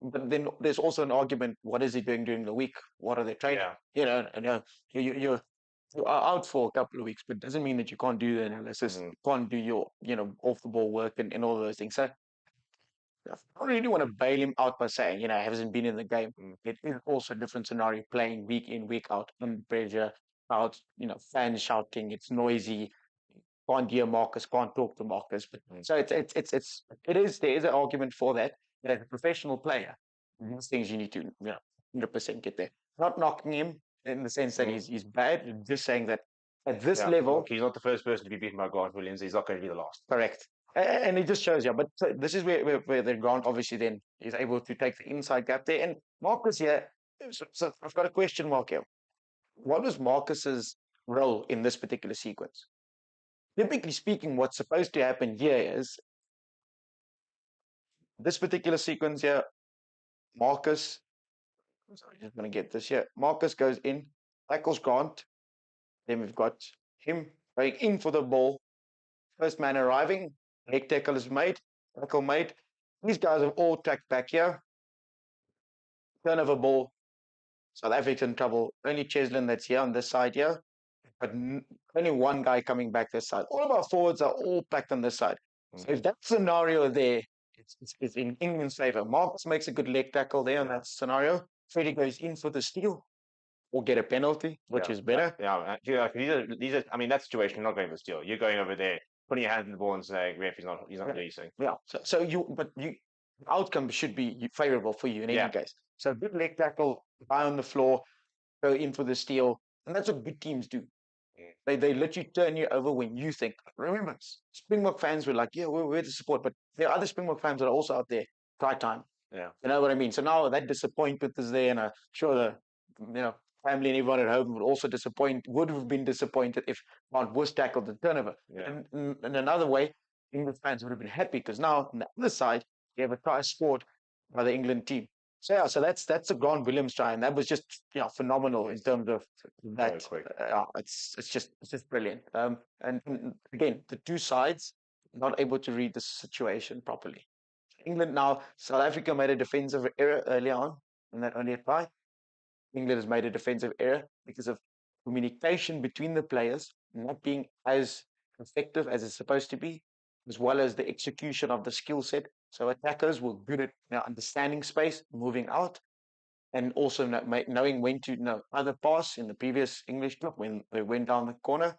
But then there's also an argument, what is he doing during the week? What are they training? You're out for a couple of weeks, but it doesn't mean that you can't do the analysis, can't do your, off the ball work and all of those things. So I don't really want to bail him out by saying, hasn't been in the game. It is also a different scenario playing week in, week out, under pressure, out, fans shouting, it's noisy, can't hear Marcus, can't talk to Marcus. But so there is an argument for that. But as a professional player, these things you need to 100% get there. Not knocking him in the sense that he's bad, just saying that at this level, he's not the first person to be beaten by Grant Williams. He's not going to be the last. Correct. And it just shows you. But this is where the Grant obviously then is able to take the inside gap there. And Marcus here, so I've got a question mark here. What was Marcus's role in this particular sequence? Typically speaking, what's supposed to happen here is this particular sequence here, Marcus, sorry, just going to get this here. Marcus goes in, tackles Grant. Then we've got him going in for the ball. First man arriving, leg tackle is made, tackle made. These guys have all tracked back here. Turnover ball, South African trouble. Only Cheslin that's here on this side here. but only one guy coming back this side. All of our forwards are all packed on this side. So if that scenario there, it's in England's favour. Marcus makes a good leg tackle there in that scenario. Freddie goes in for the steal or get a penalty, which is better. These are. I mean, that situation, you're not going for steal. You're going over there, putting your hands in the ball and saying, "Ref, he's not releasing." Yeah. Outcome should be favourable for you in any case. So good leg tackle, guy on the floor, go in for the steal, and that's what good teams do. They literally turn you over when you think. Remember, Springbok fans were like, "Yeah, we're the support," but there are other Springbok fans that are also out there. Try time. Yeah. You know what I mean? So now that disappointment is there, and I'm sure the family and everyone at home would have been disappointed if Mount Bush tackled the turnover. Yeah. And in another way, English fans would have been happy because now on the other side, you have a try scored by the England team. So yeah, so that's a Grant Williams try, and that was just phenomenal in terms of that. It's just brilliant. And again, the two sides not able to read the situation properly. England now, South Africa made a defensive error early on in that earlier try. England has made a defensive error because of communication between the players not being as effective as it's supposed to be, as well as the execution of the skill set. So attackers were good at understanding space, moving out, and also knowing when to either pass in the previous English club when they went down the corner,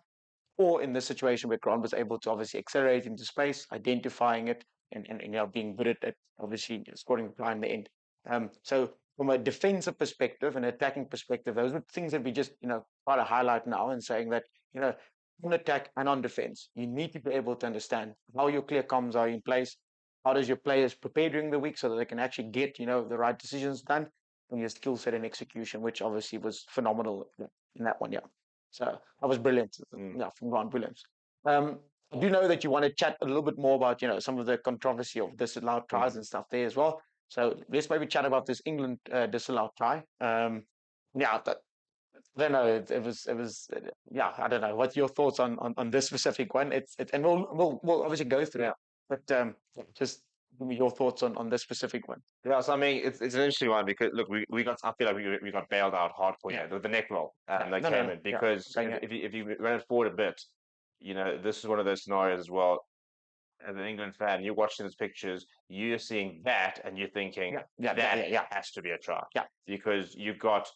or in this situation where Grant was able to obviously accelerate into space, identifying it, and being good at obviously scoring the try in the end. So from a defensive perspective and attacking perspective, those are things that we just try to highlight now and saying that on attack and on defense, you need to be able to understand how your clear comms are in place. How does your players prepare during the week so that they can actually get the right decisions done, and your skill set and execution, which obviously was phenomenal in that one. Yeah. So that was brilliant. Yeah, from Grant Williams. I do know that you want to chat a little bit more about some of the controversy of disallowed tries and stuff there as well. So let's maybe chat about this England disallowed try. Yeah, I don't know. Yeah, I don't know. What's your thoughts on this specific one? And we'll obviously go through it, but just give me your thoughts on this specific one. Yeah, so I mean, it's an interesting one because look, I feel like we got bailed out hardcore here with the neck roll that came in because if you run it forward a bit, this is one of those scenarios as well. As an England fan, you're watching these pictures, you're seeing that, and you're thinking that has to be a try. Yeah, because you've got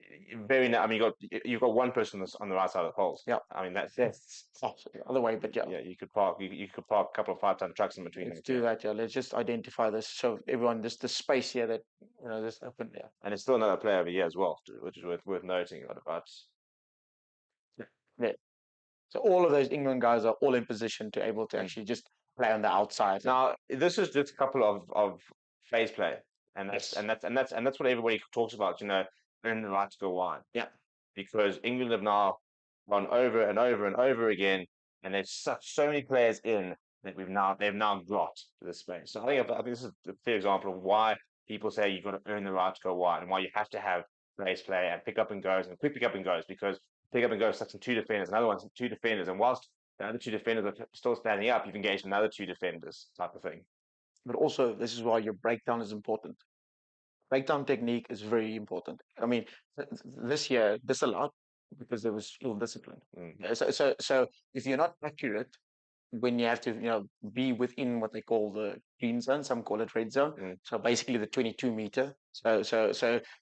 I mean, you've got one person on the right side of the poles. Yeah, I mean that's the other way, but yeah, you could park a couple of 5-ton trucks in between. Let's do that. Yeah, let's just identify this, show everyone just the space here that this open. Yeah, and it's still another player over here as well, which is worth noting about. Yeah. So all of those England guys are all in position to able to actually just play on the outside. Now, this is just a couple of phase play, and that's what everybody talks about. Earn the right to go wide. Yeah, because England have now gone over and over and over again, and there's so many players in that they've now got to this space. So I think this is a clear example of why people say you've got to earn the right to go wide, and why you have to have phase play and pick up and goes and quick pick up and goes, because pick up and go sucks in two defenders, another one's two defenders, and whilst the other two defenders are still standing up, you've engaged another two defenders type of thing. But also, this is why your breakdown is important. Breakdown technique is very important. I mean, this year disallowed because there was ill discipline. So if you're not accurate when you have to be within what they call the green zone, some call it red zone. So basically the 22-meter. So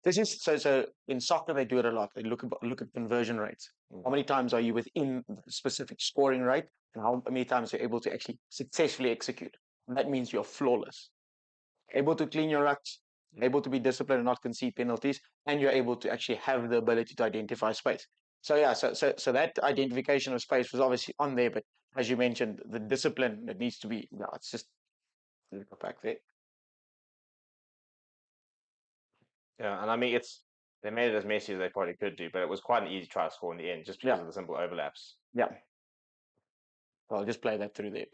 this is so in soccer they do it a lot. They look at conversion rates. How many times are you within the specific scoring rate, and how many times you're able to actually successfully execute? And that means you're flawless, able to clean your rucks, able to be disciplined and not concede penalties, and you're able to actually have the ability to identify space. So yeah, so that identification of space was obviously on there, but as you mentioned, the discipline that needs to be, it's just go back there. Yeah, and I mean they made it as messy as they probably could do, but it was quite an easy try to score in the end, just because of the simple overlaps. Yeah. Well, I'll just play that through there.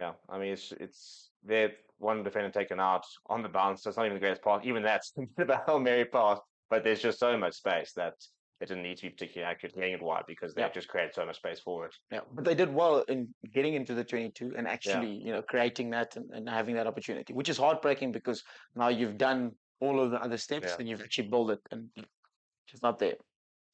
Yeah, I mean it's they're one defender taken out on the bounce, so it's not even the greatest pass. Even that's the Hail Mary pass, but there's just so much space that it didn't need to be particularly accurate getting it wide because they just created so much space for it. Yeah, but they did well in getting into the 22 and actually creating that and having that opportunity, which is heartbreaking because now you've done all of the other steps and you've actually built it and it's not there.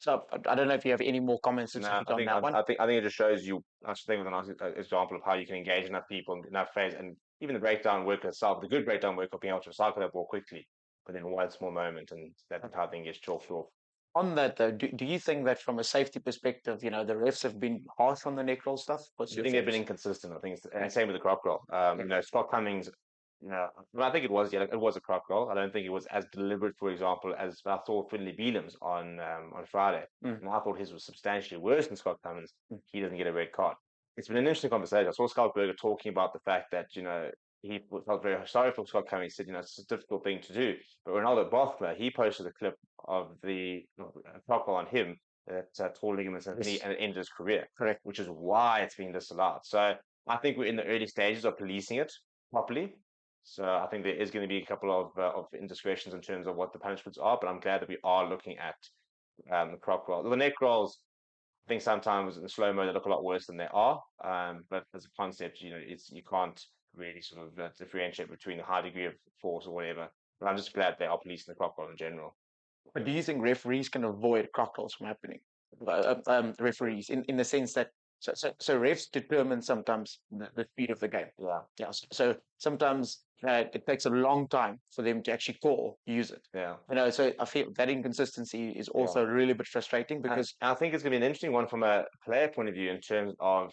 So I don't know if you have any more comments No, specifically on that one. I think it just shows you. I just think with a nice example of how you can engage enough people in enough phase, and even the breakdown work itself, the good breakdown work of being able to recycle that ball quickly, but in one small moment, and that entire thing gets chalked off. On that though, do you think that from a safety perspective, the refs have been harsh on the neck roll stuff? What's I your think they've been thoughts? inconsistent. I think it's, Yeah. and same with the crop roll. Yeah. Scott Cummings, well, I think it was, yeah, it was a crop roll. I don't think it was as deliberate, for example, as I thought Finley Beelham's on Friday. Mm. And I thought his was substantially worse than Scott Cummins. Mm. He doesn't get a red card. It's been an interesting conversation. I saw Scott Berger talking about the fact that, he felt very sorry for Scott Cummings. He said, it's a difficult thing to do. But Ronaldo Bothma, he posted a clip of the crop roll on him that tore ligaments and Yes. and it ended his career, Correct. which is why it's been disallowed. So I think we're in the early stages of policing it properly. So I think there is going to be a couple of indiscretions in terms of what the punishments are, but I'm glad that we are looking at the crop roll. The neck rolls, I think sometimes in slow mo they look a lot worse than they are. But as a concept, you can't really sort of differentiate between a high degree of force or whatever. But I'm just glad they are policing the crop roll in general. But do you think referees can avoid crock rolls from happening? Referees, in the sense that so refs determine sometimes the speed of the game. Yeah, Yeah. So sometimes it takes a long time for them to actually use it. yeah. So I feel that inconsistency is Yeah. also really a bit frustrating because I think it's going to be an interesting one from a player point of view in terms of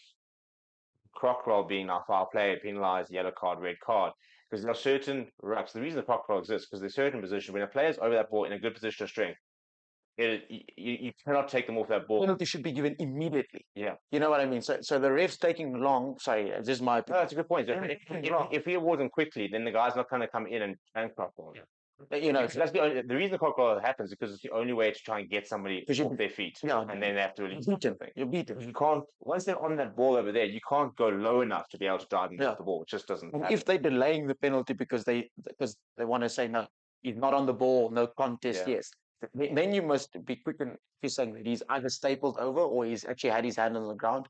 croc roll being now foul play, penalised, yellow card, red card. Because there are certain rucks. The reason the croc roll exists because there's certain positions when a player's over that ball in a good position of strength, you cannot take them off that ball. penalty should be given immediately. Yeah. You know what I mean? So the ref's taking long. Sorry, this is my No, opinion. that's a good point. If he awards them quickly, then the guy's not going to come in and croc roll. Yeah. Because that's the reason the croc roll happens because it's the only way to try and get somebody off their feet. Yeah, And then they have to release beat him. something. You beat him. You can't, once they're on that ball over there, you can't go low enough to be able to drive them off the ball. It just doesn't And happen. if they're delaying the penalty because they want to say no, he's not on the ball, no contest, Yeah. yes. Then you must be quick in saying that he's either stapled over or he's actually had his hand on the ground.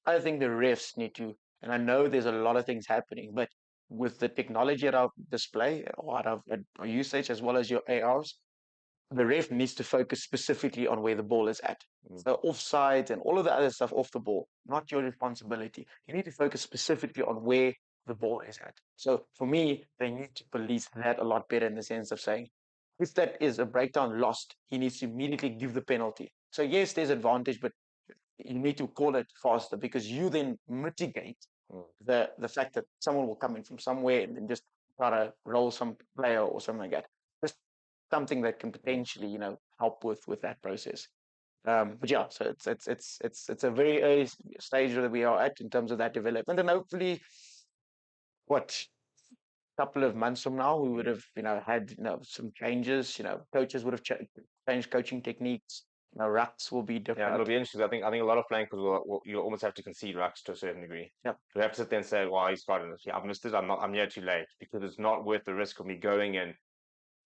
I think the refs need to, and I know there's a lot of things happening, but with the technology at our display or at our usage as well as your ARs, the ref needs to focus specifically on where the ball is at. So offsides and all of the other stuff off the ball, not your responsibility. You need to focus specifically on where the ball is at. So for me, they need to police that a lot better in the sense of saying, if that is a breakdown lost, he needs to immediately give the penalty. So yes, there's advantage, but you need to call it faster because you then mitigate the fact that someone will come in from somewhere and then just try to roll some player or something like that. Just something that can potentially, help with that process. But yeah, so it's a very early stage that we are at in terms of that development, and hopefully, what couple of months from now, we would have had some changes. Coaches would have changed coaching techniques. Rucks will be Yeah, different. it'll be interesting. I think a lot of flankers will you almost have to concede rucks to a certain degree. Yeah. You have to sit there and say, "Well, he's got it. Yeah, I've missed it. I'm here too late," because it's not worth the risk of me going and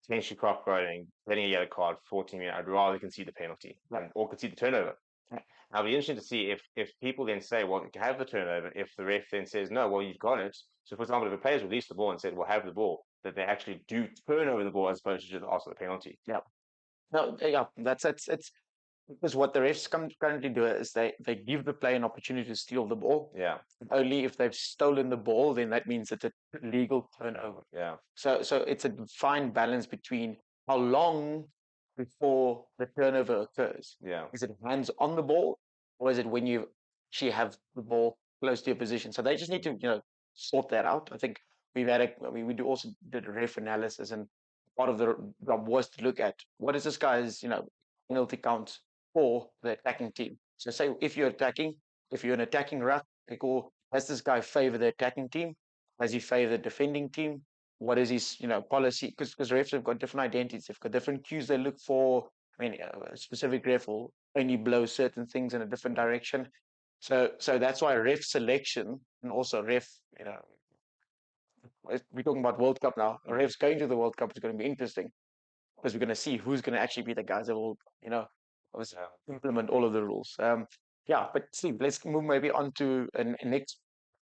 potentially crop rolling, getting a yellow card, 14 minutes. I'd rather concede the penalty or concede the turnover. Right. I'll be interested to see if people then say, "Well, have the turnover." If the ref then says, "No, well, you've got it." So, for example, if a player's released the ball and said, "Well, have the ball," that they actually do turn over the ball as opposed to just ask for the penalty. Yeah. No, yeah, that's it's because what the refs currently do is they give the player an opportunity to steal the ball. Yeah. Only if they've stolen the ball, then that means it's a legal turnover. Yeah. So it's a fine balance between how long before the turnover occurs. Yeah. Is it hands on the ball, or is it when you actually have the ball close to your position? So they just need to sort that out. I think we also did a ref analysis, and part of the job was to look at what is this guy's penalty count for the attacking team. So say if you're an attacking ruck, does this guy favor the attacking team? Does he favor the defending team? What is his policy? Because refs have got different identities. They've got different cues they look for. I mean, a specific ref will only blow certain things in a different direction. So that's why ref selection and also ref, we're talking about World Cup now. Refs going to the World Cup is going to be interesting because we're going to see who's going to actually be the guys that will, implement all of the rules. Yeah, but Steve, let's move maybe on to a next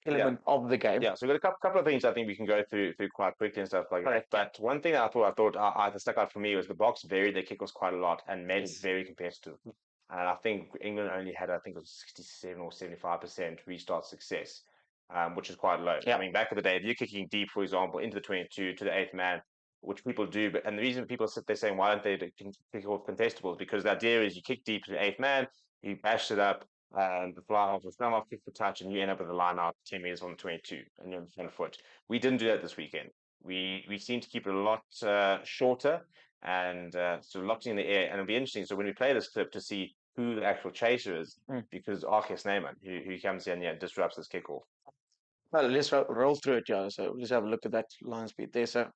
element of the game. Yeah, so we've got a couple of things I think we can go through quite quickly and stuff like that. But one thing that I thought stuck out for me was the Boks varied their kickoffs quite a lot and made it very competitive. And I think England only had, I think it was 67 or 75% restart success, which is quite low. I Yeah. mean, back in the day, if you're kicking deep, for example, into the 22 to the eighth man, which people do, and the reason people sit there saying, why don't they kick off contestables? Because the idea is you kick deep to the eighth man, you bash it up, and the fly half was thumb off, kick for touch, and you end up with a line out 10 meters on the 22, and you're on the front foot. We didn't do that this weekend. We seem to keep it a lot shorter and sort of locked in the air. And it'll be interesting. So when we play this clip to see who the actual chaser is, because Arkes Neyman, who comes in and disrupts this kickoff. Well, let's roll through it, yeah. So let's have a look at that line speed there. So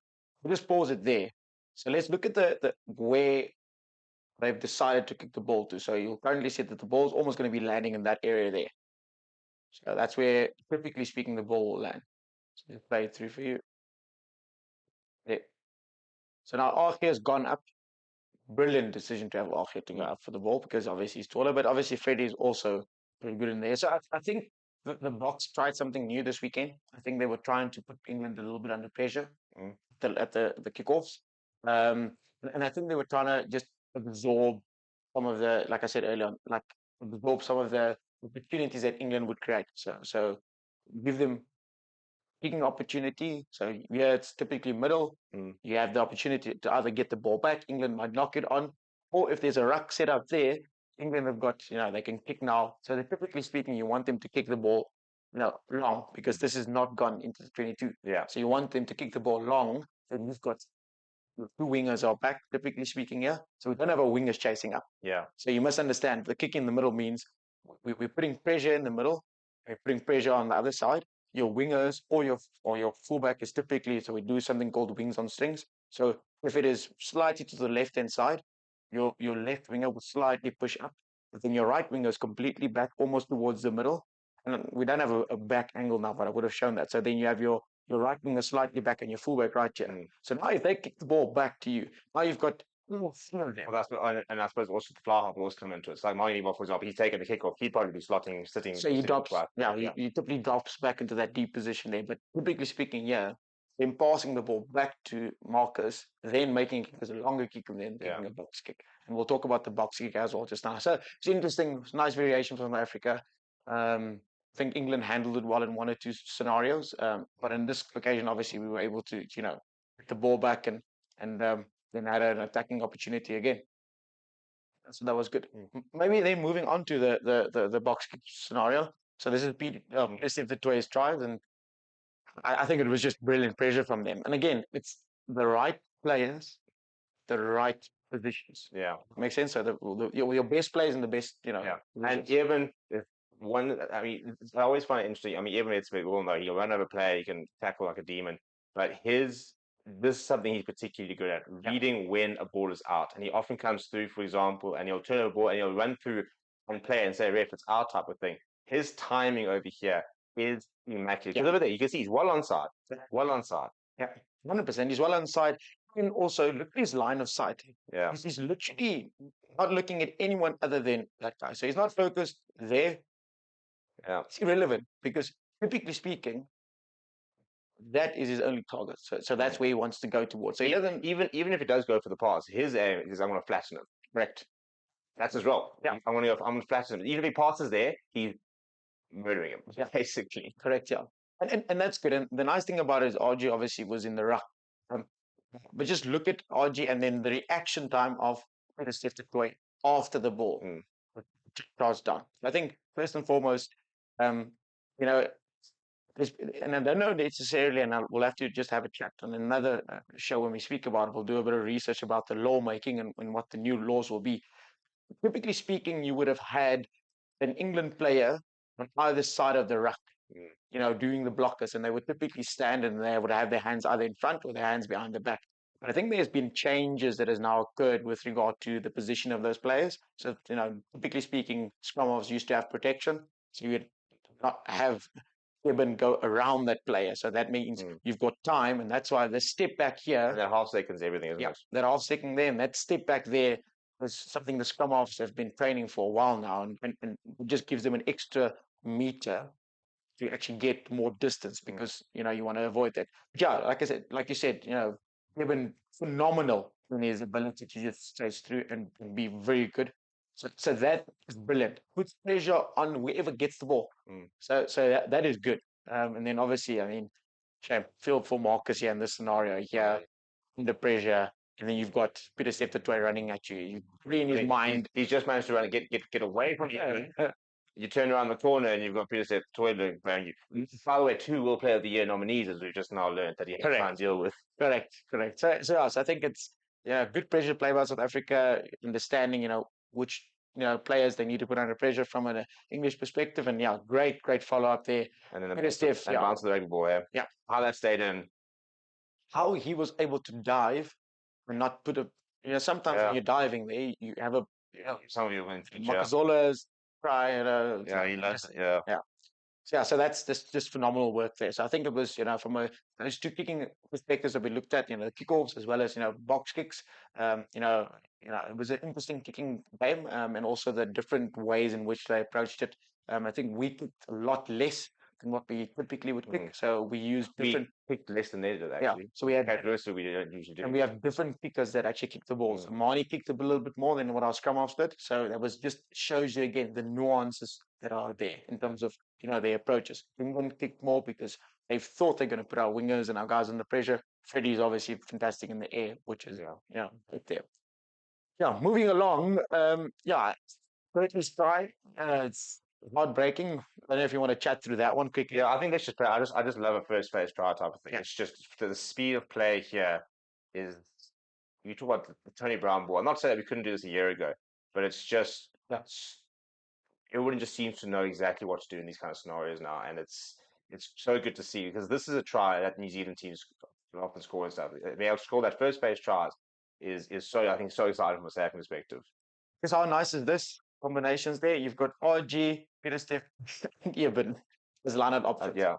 we'll just pause it there. So let's look at the where they've decided to kick the ball to. So you'll currently see that the ball's almost going to be landing in that area there. So that's where, typically speaking, the ball will land. So just play it through for you. There. So now Arkes has gone up. Brilliant decision to have Arkes to go up for the ball because obviously he's taller, but obviously Freddie is also pretty good in there. So I think the Boks tried something new this weekend. I think they were trying to put England a little bit under pressure at the kickoffs. And I think they were trying to just absorb some of the, like I said earlier, like absorb some of the opportunities that England would create. So give them kicking opportunity. So yeah, it's typically middle. You have the opportunity to either get the ball back, England might knock it on, or if there's a ruck set up there, England have got, they can kick now. So they're typically speaking, you want them to kick the ball, long, because this is not gone into the 22. Yeah. So you want them to kick the ball long, then you've got two wingers are back, typically speaking, yeah. So we don't have our wingers chasing up. Yeah. So you must understand the kick in the middle means we're putting pressure in the middle, we're putting pressure on the other side. Your wingers or your fullback is typically, so we do something called wings on strings. So if it is slightly to the left hand side, your left winger will slightly push up, but then your right winger is completely back almost towards the middle. And we don't have a back angle now, but I would have shown that. So then you have your right winger slightly back and your fullback right here. So now if they kick the ball back to you, now you've got all three of them. Well, and I suppose also the fly half will also come into it. It's like Meyer, for example, he's taking the kickoff. He'd probably be slotting, sitting. So he drops, right. he typically drops back into that deep position there. But typically speaking, then passing the ball back to Marcus, then making it as a longer kick and then kicking a box kick. And we'll talk about the box kick as well just now. So it's interesting, it's nice variation from Africa. I think England handled it well in one or two scenarios. But in this occasion, obviously, we were able to, get the ball back and then had an attacking opportunity again. So that was good. Maybe then moving on to the box kick scenario. So this is Steve the Toys tries, and I think it was just brilliant pressure from them. And again, it's the right players, the right positions. Yeah. Makes sense. So your best players in the best, Yeah. And even if I mean, I always find it interesting. I mean, even it's we all know he'll run over a player, he can tackle like a demon, but this is something he's particularly good at, reading when a ball is out. And he often comes through, for example, and he'll turn over a ball and he'll run through and play and say, ref, it's our type of thing. His timing over here is immaculate. Because over there, you can see he's well onside. Well onside. Yeah, 100%. He's well onside. And also, look at his line of sight. Yeah. He's literally not looking at anyone other than that guy. So he's not focused there. Yeah. It's irrelevant because, typically speaking, that is his only target. So that's where he wants to go towards. So he doesn't even if he does go for the pass, his aim is I'm going to flatten him. Correct. That's his role. Yeah. I'm going to flatten him. Even if he passes there, he's murdering him. Basically. Correct. Yeah. And that's good. And the nice thing about it is RG obviously was in the ruck. But just look at RG and then the reaction time of Steph Toy after the ball crossed down. I think first and foremost, and I don't know necessarily, and we'll have to just have a chat on another show when we speak about it. We'll do a bit of research about the lawmaking and what the new laws will be. Typically speaking, you would have had an England player on either side of the ruck, doing the blockers, and they would typically stand and they would have their hands either in front or their hands behind the back. But I think there's been changes that has now occurred with regard to the position of those players. So, typically speaking, scrum-halves used to have protection. So you would not have Eben go around that player. So that means you've got time, and that's why the step back here. And that half second's everything, isn't it? That half second there, and that step back there is something the scrum-halves have been training for a while now, and it just gives them an extra meter to actually get more distance because you want to avoid that. Yeah, like you said, they've been phenomenal in his ability to just chase through and be very good. So that is brilliant. Puts pressure on whoever gets the ball. Mm. So that is good. And then obviously, I mean, shame, feel for Marcus here in this scenario here, under pressure, and then you've got Peter Steptoe running at you. You really in his mind. He's just managed to run and get away from you. You turn around the corner and you've got Peter Seth toiling playing you. By the way, 2 World Player of the Year nominees, as we've just now learned that he has to try and deal with. Correct. So I think it's good pressure play by South Africa, understanding which players they need to put under pressure from an English perspective, and great follow up there. And then Peter Steph, bounce the rugby ball here. Yeah. How that stayed in. How he was able to dive and not put sometimes when you're diving there, you have a some of you went Makazola's try, he loves it, yeah. So that's just phenomenal work there. So I think it was, from those two kicking perspectives that we looked at, the kickoffs as well as box kicks. It was an interesting kicking game, and also the different ways in which they approached it. I think we kicked a lot less than what we typically would kick. So we used different. We kicked less than they did actually. So we had characteristics we don't usually do. And we have different kickers that actually kick the balls. Marnie kicked a little bit more than what our scrum halves did. So that was just shows you again the nuances that are there in terms of their approaches. England kicked more because they thought they're going to put our wingers and our guys under pressure. Freddie's obviously fantastic in the air, which is right there. Yeah, moving along. Curtis try. It's heartbreaking. I don't know if you want to chat through that one quickly. Yeah, I think that's just. I just love a first phase try type of thing. It's just the speed of play here is. You talk about the Tony Brown ball. I'm not saying that we couldn't do this a year ago, but it's just everyone just seems to know exactly what to do in these kind of scenarios now, and it's so good to see because this is a try that New Zealand teams often score and stuff. Being able to score that first phase tries is so I think so exciting from a South African perspective. Because how nice is this combinations there? You've got RG, Peter Steph, Eben is lined up opposite.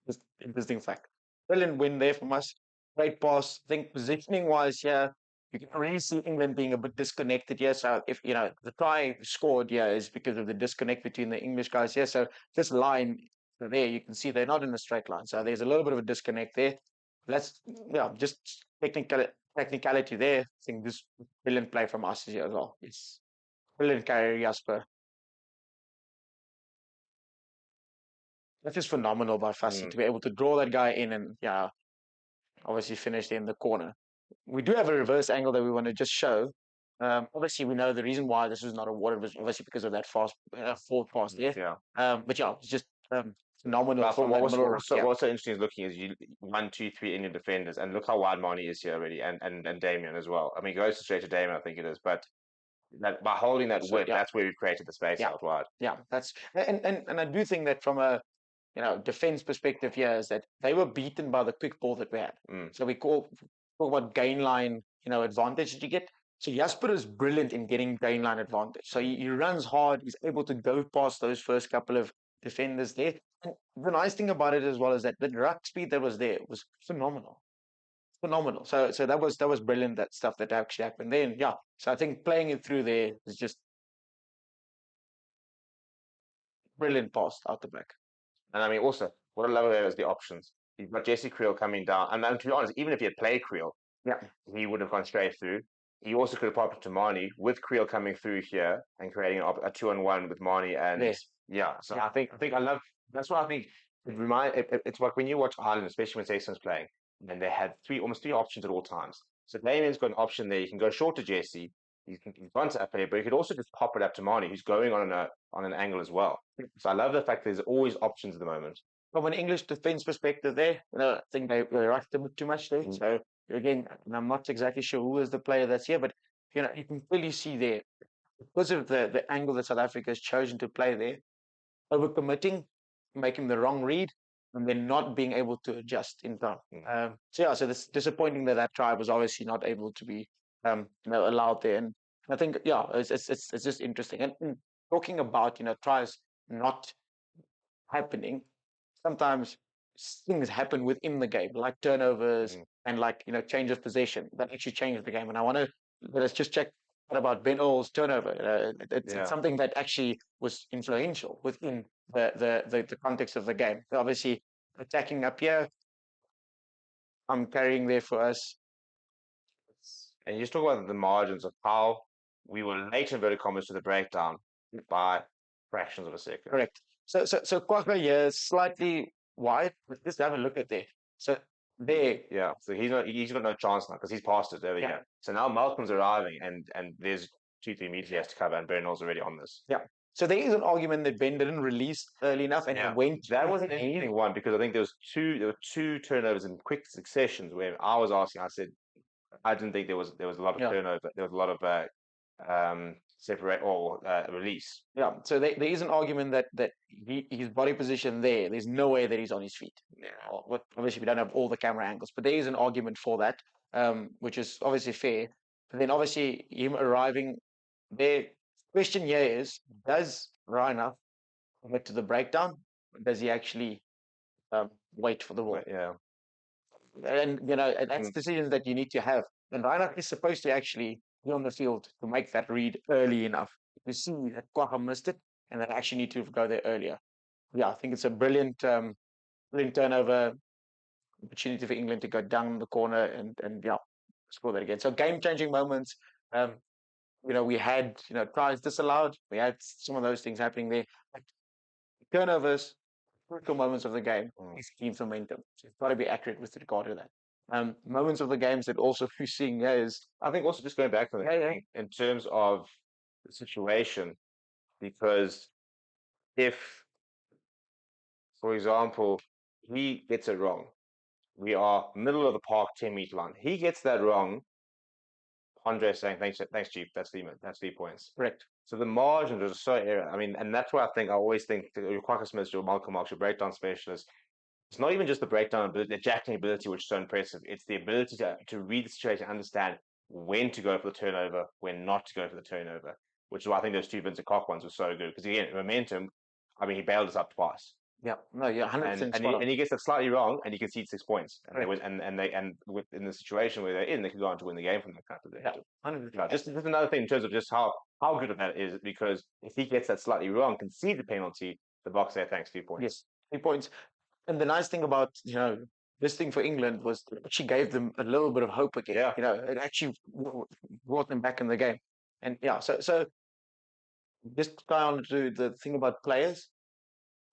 Just interesting fact. Brilliant win there from us. Great pass. I think positioning wise here, you can really see England being a bit disconnected here. So if the try scored here is because of the disconnect between the English guys here. So this line there, you can see they're not in a straight line. So there's a little bit of a disconnect there. Let's just technicality there. I think this brilliant play from us here as well. It's brilliant carry, Jasper. That's just phenomenal by Fassi to be able to draw that guy in and obviously finish in the corner. We do have a reverse angle that we want to just show. Obviously, we know the reason why this was not awarded was obviously because of that forward pass there. But it's just phenomenal. What's so interesting is looking is 1, 2, 3 Indian defenders, and look how wide Marnie is here already, and Damien as well. I mean, he goes straight to Damien, I think it is, but that by holding that width, that's where we've created the space out wide. Yeah, that's and I do think that from a defense perspective here is that they were beaten by the quick ball that we had. So we talk about gain line, advantage that you get. So Jasper is brilliant in getting gain line advantage. So he runs hard. He's able to go past those first couple of defenders there. And the nice thing about it as well is that the ruck speed that was there was phenomenal. So that was brilliant, that stuff that actually happened then. So I think playing it through there is just brilliant pass out the back. And I mean, also, what I love there is the options. You've got Jesse Creel coming down. And to be honest, even if he had played Creel, he would have gone straight through. He also could have popped to Marnie with Creel coming through here and creating a 2-on-1 with Marnie. And so I think I love, that's what I think. It's like when you watch Ireland, especially when Sexton's playing, and they had almost three options at all times. So Damien's got an option there. You can go short to Jesse. He's gone to play, but you could also just pop it up to Marnie, who's going on an angle as well. So I love the fact there's always options at the moment. From an English defense perspective there, I think they rushed a bit too much there. So again, I'm not exactly sure who is the player that's here, but you can clearly see there, because of the angle that South Africa has chosen to play there, overcommitting, making the wrong read, and then not being able to adjust in time. So it's disappointing that try was obviously not able to be allowed there. And I think it's just interesting. And talking about tries not happening, sometimes things happen within the game, like turnovers and like change of possession that actually change the game. And I want to let's just check about Ben Earl's turnover. It's something that actually was influential within the context of the game. So obviously, attacking up here, I'm carrying there for us. And you just talk about the margins of how we were late in inverted commas to the breakdown by fractions of a second. Correct. So Kwagga here is slightly wide, but just have a look at there. So there, Yeah, so he's got no chance now because he's past it. There we yeah, go. So now Malcolm's arriving, and there's 2-3 meters he has to cover, and Bernal's already on this. yeah. So there is an argument that Ben didn't release early enough, and he Yeah, went. that was an interesting one because I think there were two turnovers in quick successions where I was asking. I said I didn't think there was a lot of Yeah, turnover. There was a lot of separate or release. yeah. So there is an argument that his body position there. There's no way that he's on his feet. Yeah. Well, obviously, we don't have all the camera angles, but there is an argument for that, which is obviously fair. But then, obviously, him arriving there. Question here is: does Reinach commit to the breakdown? Or does he actually wait for the ball? But, yeah. And and that's Mm. decisions that you need to have. And Reinach is supposed to actually be on the field to make that read early enough. You see that Kwagga missed it, and that actually need to go there earlier. Yeah, I think it's a brilliant turnover opportunity for England to go down the corner and yeah, score that again. So game changing moments. Um, we had tries disallowed. We had some of those things happening there. But turnovers, critical moments of the game, is team's momentum. So you've got to be accurate with regard to that. Moments of the games that also we're seeing here is I think also just going back to that in terms of the situation, because if, for example, he gets it wrong, we are middle of the park, 10-meter line. He gets that wrong. Andre saying thanks, Chief. That's 3 points. correct. So the margins are so error. I mean, and that's why I always think your Quacker Smiths, your Malcolm Marks, your breakdown specialist. It's not even just the breakdown ability, the jacking ability, which is so impressive. It's the ability to read the situation, understand when to go for the turnover, when not to go for the turnover, which is why I think those two Vincent Koch ones were so good. Because again, momentum, I mean, he bailed us up twice. Yeah, no, you're 100% spot on. And he gets it slightly wrong, and he concedes 6 points. And they Correct. win, and within the situation where they're in, they could go on to win the game from that kind of Yeah, position. 100%. Yeah, just another thing in terms of just how good of that is, because if he gets that slightly wrong, concedes the penalty, the box there, thanks, 2 points. Yes, 3 points. And the nice thing about this thing for England was it actually gave them a little bit of hope again. Yeah. It actually brought them back in the game. And yeah, so just go on to the thing about players.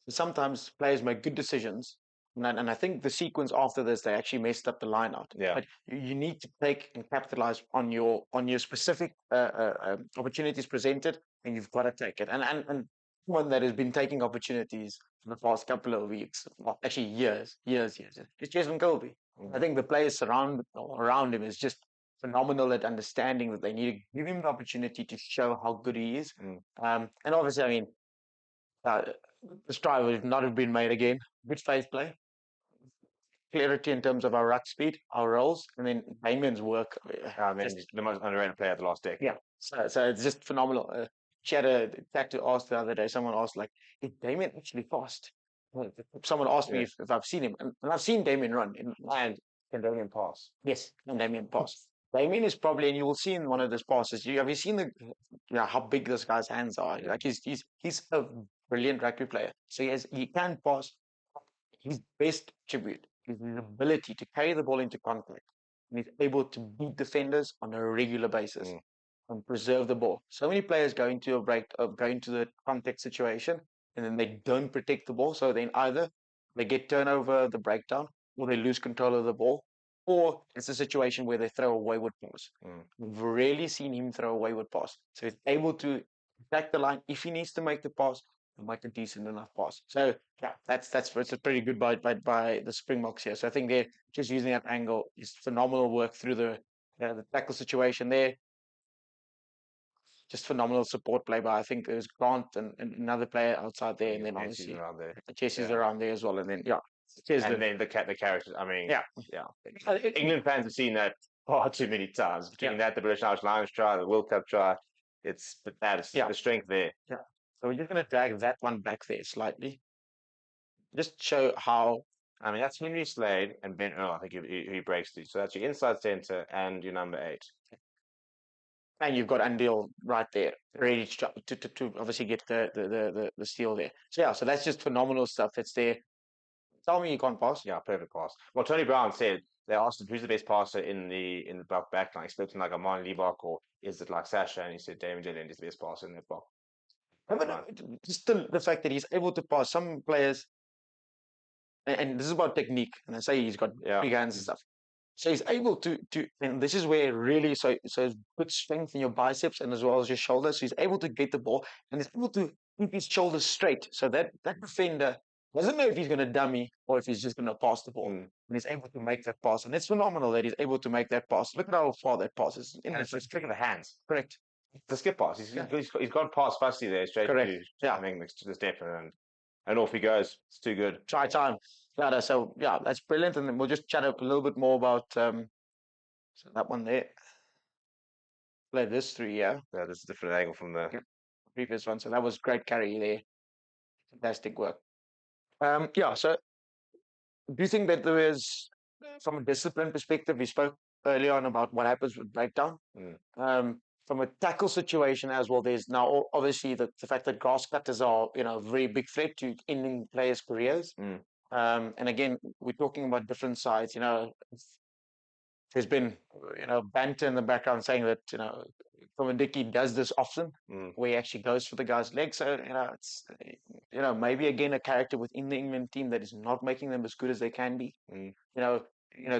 Sometimes players make good decisions, and I think the sequence after this they actually messed up the line out. Yeah. But you need to take and capitalize on your specific opportunities presented, and you've got to take it. And one that has been taking opportunities for the past couple of weeks, well, actually years, is Jason Colby. I think the players around him is just phenomenal at understanding that they need to give him the opportunity to show how good he is. And obviously, I mean, uh, this try would not have been made again. Good faith play, clarity in terms of our ruck speed, our roles, and then Damien's work. I mean, he's the most underrated player of the last decade. Yeah, so it's just phenomenal. She had a tag to ask the other day. Someone asked, like, is Damien actually fast? Well, someone asked me if I've seen him, and I've seen Damien run. And can Damien pass? Yes, and Damien pass. Damien is probably, and you will see in one of those passes. Have you seen how big this guy's hands are? Yeah. Like he's a brilliant rugby player. So he can pass. His best attribute is his ability to carry the ball into contact, and he's able to beat defenders on a regular basis and preserve the ball. So many players go into go into the contact situation, and then they don't protect the ball. So then either they get turnover, the breakdown, or they lose control of the ball, or it's a situation where they throw a wayward pass. We've rarely seen him throw a wayward pass. So he's able to attack the line if he needs to make the pass and make a decent enough pass. So yeah, that's it's a pretty good by the Springboks here. So I think they're just using that angle is phenomenal work through the tackle situation there. Just phenomenal support play by I think there's Grant and another player outside there, and then obviously around there. Jesse's around there as well, and then then the characters. I mean, yeah. England fans have seen that far too many times. Between that, the British Irish Lions try, the World Cup try, but that is the strength there. Yeah. So we're just going to drag that one back there slightly. Just show how. I mean, that's Henry Slade and Ben Earl. I think he breaks these. So that's your inside centre and your number 8. And you've got Andil right there, ready to obviously get the steal there. So yeah, so that's just phenomenal stuff that's there. Tell me you can't pass. Yeah, perfect pass. Well, Tony Brown said they asked him who's the best passer in the back line, expecting like a Martin Liebach or is it like Sasha? And he said Damon Dillon is the best passer in that block. But Line. just the fact that he's able to pass some players, and this is about technique, and I say he's got Yeah. big hands and stuff. So he's able to, and this is where really, so good strength in your biceps and as well as your shoulders. So he's able to get the ball and he's able to keep his shoulders straight. So that defender doesn't know if he's going to dummy or if he's just going to pass the ball. Mm. And he's able to make that pass. And it's phenomenal that he's able to make that pass. Look at how far that pass is. And it's a trick of the hands. Correct. The skip pass. He's got past Fussy there straight Correct. to Yeah. I think to the step and off he goes. It's too good. Try time. Yeah, so yeah, that's brilliant. And then we'll just chat up a little bit more about so that one there. Play this through, yeah. Yeah, this is a different angle from the Previous one. So that was great carry there. Fantastic work. Yeah, so do you think that there is, from a discipline perspective, we spoke earlier on about what happens with breakdown. From a tackle situation as well, there's now obviously the fact that grass cutters are, a very big threat to ending players' careers. And again, we're talking about different sides, there's been, banter in the background saying that, Tom Dickey does this often, where he actually goes for the guy's leg. So, it's, maybe again a character within the England team that is not making them as good as they can be.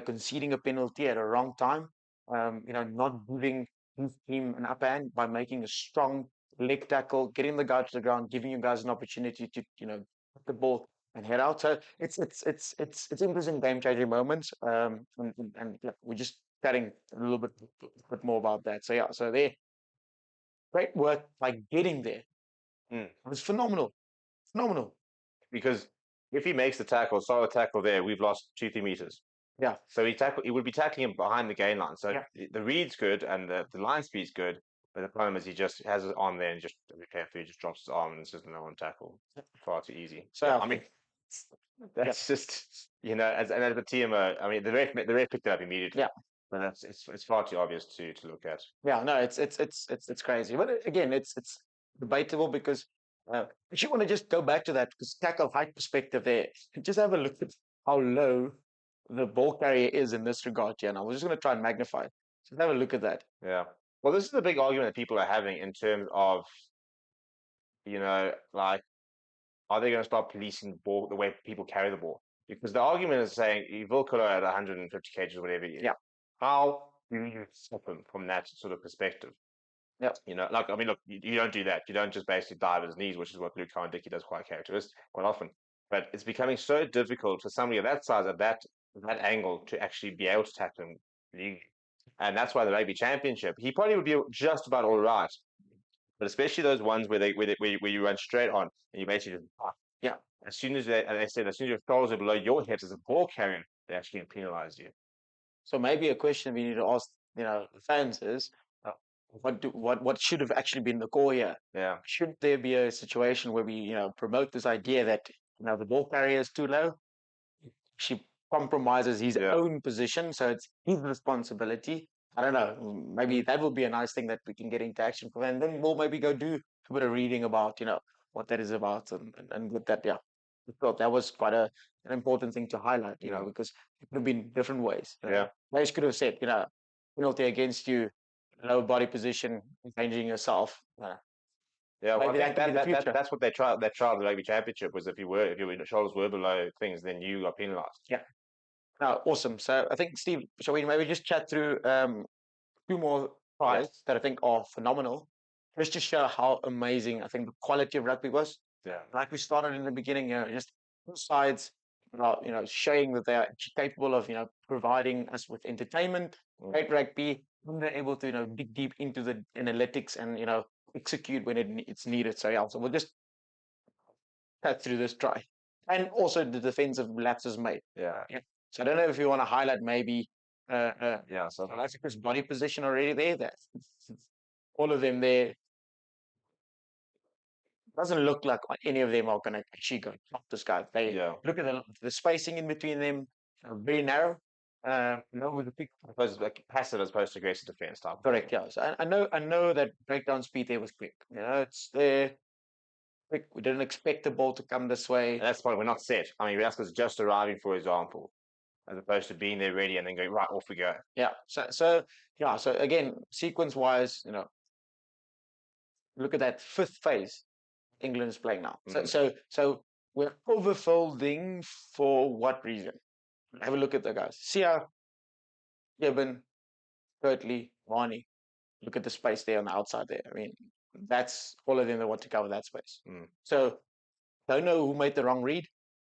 Conceding a penalty at a wrong time. Not giving his team an upper hand by making a strong leg tackle, getting the guy to the ground, giving you guys an opportunity to, put the ball and head out. So it's interesting game changing moments. And yeah, we're just chatting a little bit more about that. So yeah, so there, great work by getting there. It was phenomenal. Because if he makes the tackle, solid tackle there, we've lost 2-3 meters. Yeah. So he would be tackling him behind the gain line. So the read's good and the line speed's good. But the problem is he just has his arm there and just he just drops his arm and it's just no one tackle. Far too easy. So I mean, that's just as a TMO. I mean, the ref picked it up immediately. Yeah. But it's far too obvious to look at. Yeah, no, it's crazy. But again, it's debatable because if you want to just go back to that because tackle height perspective there, just have a look at how low the ball carrier is in this regard here. Now we're just going to try and magnify it. Just have a look at that. Yeah. Well, this is the big argument that people are having in terms of, like, are they going to start policing the ball, the way people carry the ball? Because the argument is saying you Volkolo at 150 kgs or whatever it is. Yeah. How do you stop him from that sort of perspective? Yeah. Look, you don't do that. You don't just basically dive at his knees, which is what Luke Dickey does quite often. But it's becoming so difficult for somebody of that size at that angle to actually be able to tackle him. And that's why the Rugby Championship, he probably would be just about all right. But especially those ones where you run straight on and you basically just as soon as your shoulders are below your hips as a ball carrier, they actually penalize you. So maybe a question we need to ask, the fans is, what should have actually been the call here? Yeah. Should there be a situation where we, promote this idea that the ball carrier is too low? She compromises his own position, so it's his responsibility. I don't know. Maybe that would be a nice thing that we can get into action for, and then we'll maybe go do a bit of reading about, what that is about, and with that, I thought that was quite an important thing to highlight, because it could have been different ways. Players could have said, penalty against you, low body position, changing yourself. Yeah, well, I think that's what they tried. They tried the Rugby Championship was if your shoulders were below things, then you got penalised. Yeah. No, awesome. So I think Steve, shall we maybe just chat through two more tries that I think are phenomenal, just to show how amazing I think the quality of rugby was. Yeah. Like we started in the beginning, just both sides, showing that they are capable of, providing us with entertainment, great rugby, and they're able to, dig deep into the analytics and, execute when it's needed. So yeah, so we'll just cut through this try. And also the defensive lapses made. Yeah. So I don't know if you want to highlight maybe so South Africa's body position already there. That all of them there doesn't look like any of them are going to actually go top this guy. They look at the spacing in between them, very narrow. With the big, I suppose like passive as opposed to aggressive defense type. Correct. Yeah. So I know that breakdown speed there was quick. It's there. quick. We didn't expect the ball to come this way. And that's the point. We're not set. I mean, Velasquez just arriving, for example, as opposed to being there ready and then going right off we go. Yeah. So yeah. So again, sequence wise, look at that fifth phase England is playing now. So we're overfolding for what reason? Have a look at the guys. Sia, Gibbon, Kirtley, Varney. Look at the space there on the outside there. I mean, that's all of them that want to cover that space. So don't know who made the wrong read.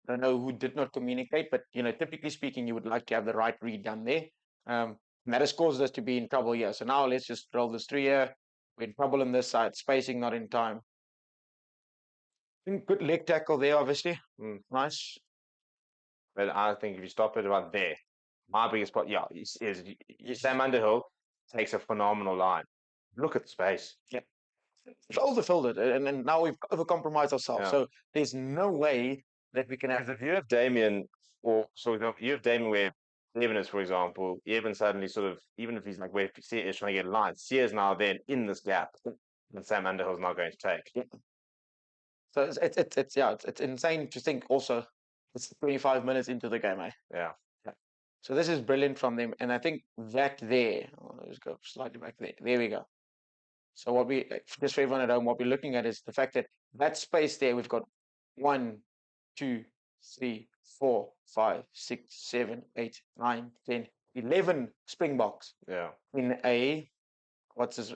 Don't know who did not communicate. But typically speaking, you would like to have the right read done there. And that has caused us to be in trouble here. So now let's just roll this through here. We're in trouble on this side. Spacing not in time. Good leg tackle there, obviously. Nice. But I think if you stop it about there, my biggest part, is Sam Underhill takes a phenomenal line. Look at the space. Yeah. We've overfilled it, and now we've overcompromised ourselves. Yeah. So there's no way that we can have. Because if you have Damien, or so you have Damien where Evan is, for example, Evan suddenly sort of, even if he's like where Sia is trying to get a line, Sia is now then in this gap that Sam Underhill's not going to take. Yeah. So it's insane to think. Also, it's 25 minutes into the game, eh? Yeah. So this is brilliant from them, and I think that there. Let's go slightly back there. There we go. So what we just for everyone at home, what we're looking at is the fact that that space there, we've got 1, 2, 3, 4, 5, 6, 7, 8, 9, 10, 11 Springboks. Yeah. In a what's this?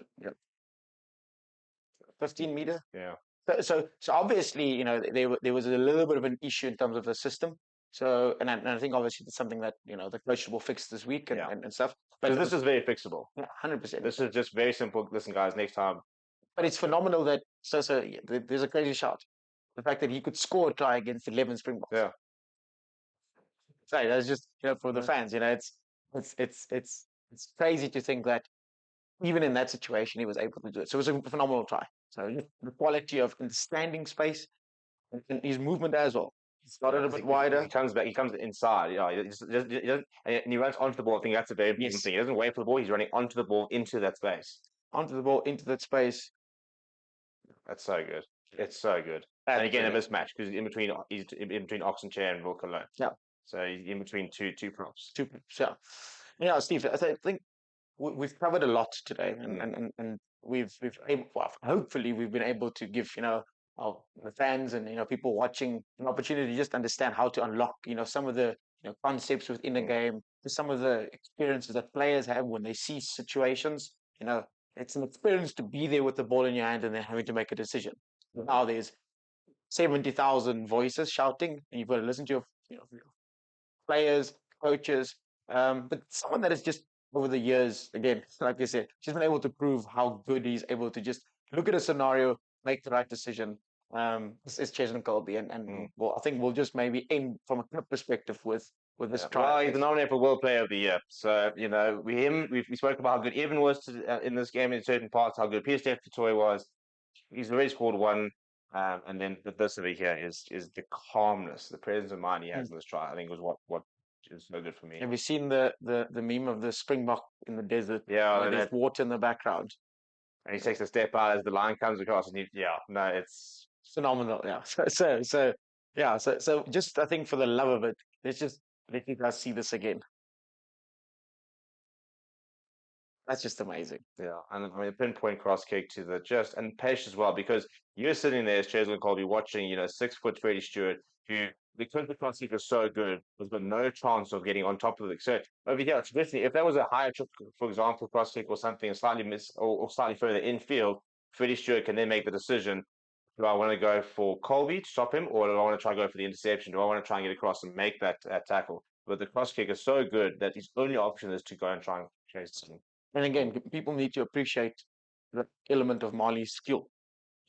15 meter. Yeah. So obviously, there was a little bit of an issue in terms of the system. So, and I think obviously it's something that, the coach will fix this week and stuff. But this is very fixable. Yeah, 100%. This is just very simple. Listen, guys, next time. But it's phenomenal that, there's a crazy shot. The fact that he could score a try against 11 Springboks. Yeah. Sorry, that's just, for the fans, it's crazy to think that even in that situation, he was able to do it. So it was a phenomenal try. So the quality of understanding space and his movement as well. He started a bit wider. He comes back. He comes inside. And he runs onto the ball. I think that's a very important thing. He doesn't wait for the ball. He's running onto the ball into that space. Onto the ball, into that space. That's so good. It's so good. And again, a mismatch because he's in between Oxenchair and Will Cologne. Yeah. So he's in between two props. Two props. Yeah. Yeah, Steve. I think we've covered a lot today, and hopefully we've been able to give the fans and people watching an opportunity to just understand how to unlock some of the concepts within the game, some of the experiences that players have when they see situations. It's an experience to be there with the ball in your hand and then having to make a decision. Now there's 70,000 voices shouting, and you've got to listen to your players, coaches, but someone that is just over the years, again, like I said, she's been able to prove how good he's able to just look at a scenario, make the right decision. This is Cheslin Colby, and well, I think we'll just maybe aim from a club perspective with this trial. Well, he's nominated for World Player of the Year. So, we spoke about how good Evan was in this game in certain parts, how good BITDEFENDER was. He's already scored one. And then this over here is the calmness, the presence of mind he has in this trial. I think was what is so good for me. Have you seen the meme of the Springbok in the desert? Yeah, there's water in the background. And he takes a step out as the line comes across, and it's phenomenal. Yeah. So just I think for the love of it, let's just let you guys see this again. That's just amazing. Yeah, and I mean, a pinpoint cross kick to the just and patience as well, because you're sitting there as Cheslin Colby watching, 6 foot Freddie Stewart, who because the cross kick was so good, has got no chance of getting on top of it. So over here, traditionally, if there was a higher, for example, cross kick or something slightly or slightly further infield, Freddie Stewart can then make the decision: do I want to go for Colby to stop him, or do I want to try and go for the interception? Do I want to try and get across and make that tackle? But the cross kick is so good that his only option is to go and try and chase him. And again, people need to appreciate the element of Marley's skill.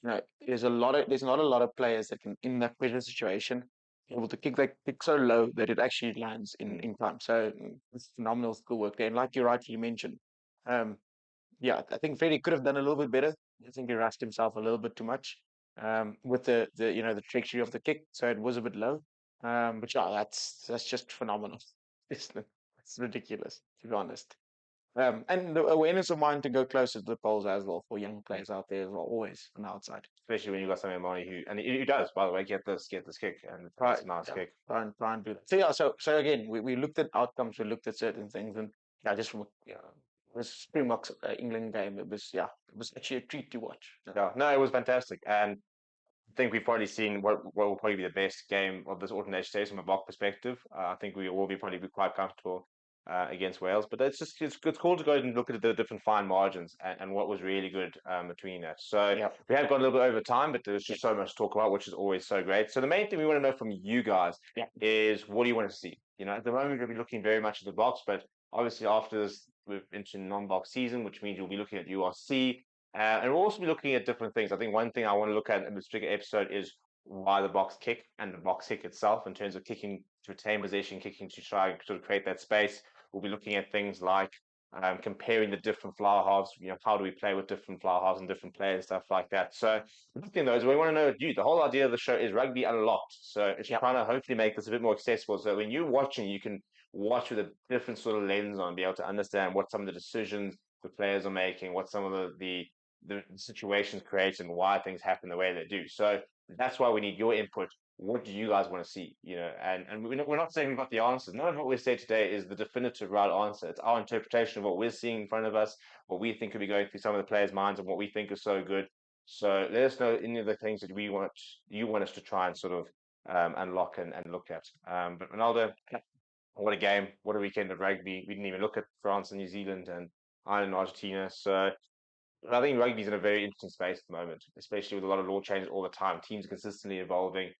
There's not a lot of players that can, in that pressure situation, be able to kick that kick so low that it actually lands in time. So it's phenomenal skill work there. And like you rightly mentioned, I think Freddie could have done a little bit better. I think he rushed himself a little bit too much with the trajectory of the kick, so it was a bit low. But yeah, that's just phenomenal. It's ridiculous, to be honest. And the awareness of mine to go closer to the poles as well for young players out there as well, always on the outside. Especially when you've got something money who does, by the way, get this kick, and Right. it's a nice Yeah. kick. Try and do that. So yeah, so again, we looked at outcomes, we looked at certain things, and yeah, just from yeah, this Springboks England game, it was actually a treat to watch. So, Yeah, no, it was fantastic, and I think we've probably seen what will probably be the best game of this alternate stage from a block perspective. I think we will probably be quite comfortable against Wales, but it's cool to go and look at the different fine margins and what was really good between that. So yeah, we have gone a little bit over time, but there's yeah, just so much to talk about, which is always so great. So the main thing we want to know from you guys yeah. is, what do you want to see? At the moment we'll be looking very much at the box, but obviously after this we're into non-box season, which means you'll be looking at URC. And we'll also be looking at different things. I think one thing I want to look at in this particular episode is why the box kick and the box kick itself, in terms of kicking to retain possession, kicking to try and sort of create that space. We'll be looking at things like comparing the different flower halves. How do we play with different flower halves and different players, stuff like that. So looking at those, we want to know you. The whole idea of the show is Rugby Unlocked. So it's Yeah. trying to hopefully make this a bit more accessible. So when you're watching, you can watch with a different sort of lens on, be able to understand what some of the decisions the players are making, what some of the situations created and why things happen the way they do. So that's why we need your input. What do you guys want to see? And we're not saying we've got the answers. None of what we say today is the definitive right answer. It's our interpretation of what we're seeing in front of us, what we think could be going through some of the players' minds, and what we think is so good. So let us know any of the things that you want us to try and sort of unlock and look at. But Ronaldo, what a game! What a weekend of rugby! We didn't even look at France and New Zealand and Ireland and Argentina. So I think rugby's in a very interesting space at the moment, especially with a lot of law changes all the time. Teams are consistently evolving,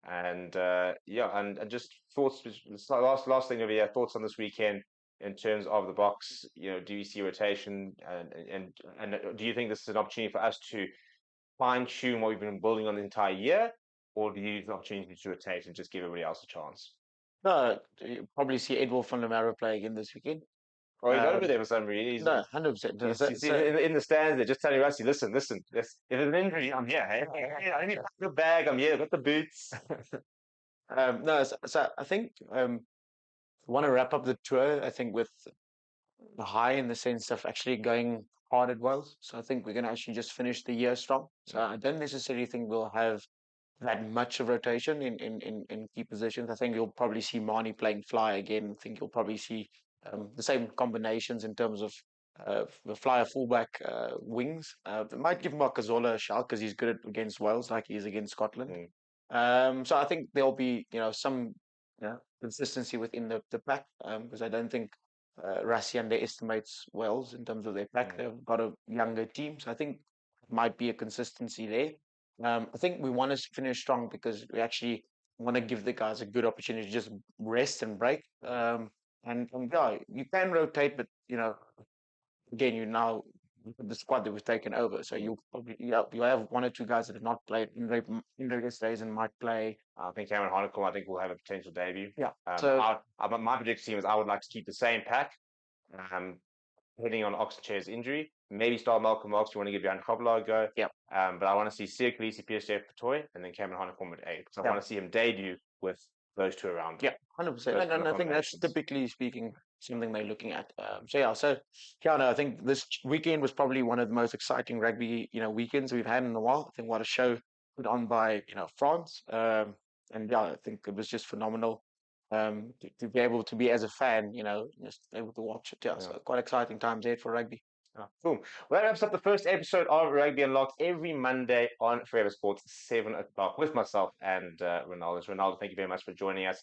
and and just thoughts. Last thing over here. Thoughts on this weekend in terms of the box. Do you see rotation, and do you think this is an opportunity for us to fine tune what we've been building on the entire year, or do you use the opportunity to rotate and just give everybody else a chance? No, you probably see Edward van der Merwe play again this weekend. Oh, he's over Um, there for some reason. no, 100%. You see in the stands, they're just telling Rusty, listen. If there's an injury, I'm here. Hey, I need the bag. I'm here. I've got the boots. no, so I think want to wrap up the tour. I think with the high in the sense of actually going hard at Wales. So I think we're going to actually just finish the year strong. So I don't necessarily think we'll have that much of rotation in key positions. I think you'll probably see Marnie playing fly again. I think you'll probably see the same combinations in terms of the flyer fullback wings. It might give Marcazola a shout because he's good against Wales like he is against Scotland. Mm, So I think there'll be some consistency within the pack because I don't think Rassie underestimates Wales in terms of their pack. mm, They've got a younger team, so I think might be a consistency there. I think we want to finish strong because we actually want to give the guys a good opportunity to just rest and break. And yeah, you can rotate, but again, you now look at the squad that we've taken over, so mm. you'll probably you have one or two guys that have not played in previous days and might play. I think Cameron Hanekom, I think, will have a potential debut. Yeah. So My prediction team is I would like to keep the same pack, um, depending on Oxenchair's injury. Maybe start Malcolm Marks. You want to give Jan Koblar a go. yeah, But I want to see Sia Khaleesi, PSJ Patoy, and then Cameron Hanekom at 8. Because I yeah. want to see him debut with those two around. Yeah, 100%. Those And, kind and of I think that's combinations. typically speaking something they're looking at. So no, I think this weekend was probably one of the most exciting rugby, weekends we've had in a while. I think what a show put on by, France. And yeah, I think it was just phenomenal. To be able to be as a fan, just able to watch it. Yeah, Yeah. so quite exciting times ahead for rugby. Cool. Well, that wraps up the first episode of Rugby Unlocked every Monday on Forever Sports, 7 o'clock, with myself and Renaldo. Renaldo, thank you very much for joining us.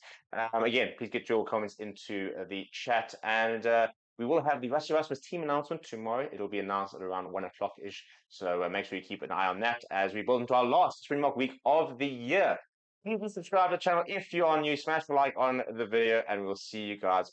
Again, please get your comments into the chat. And we will have the Rusty Rasmus team announcement tomorrow. It'll be announced at around 1 o'clock ish. So make sure you keep an eye on that as we build into our last Springbok week of the year. Please subscribe to the channel if you are new. Smash the like on the video, and we'll see you guys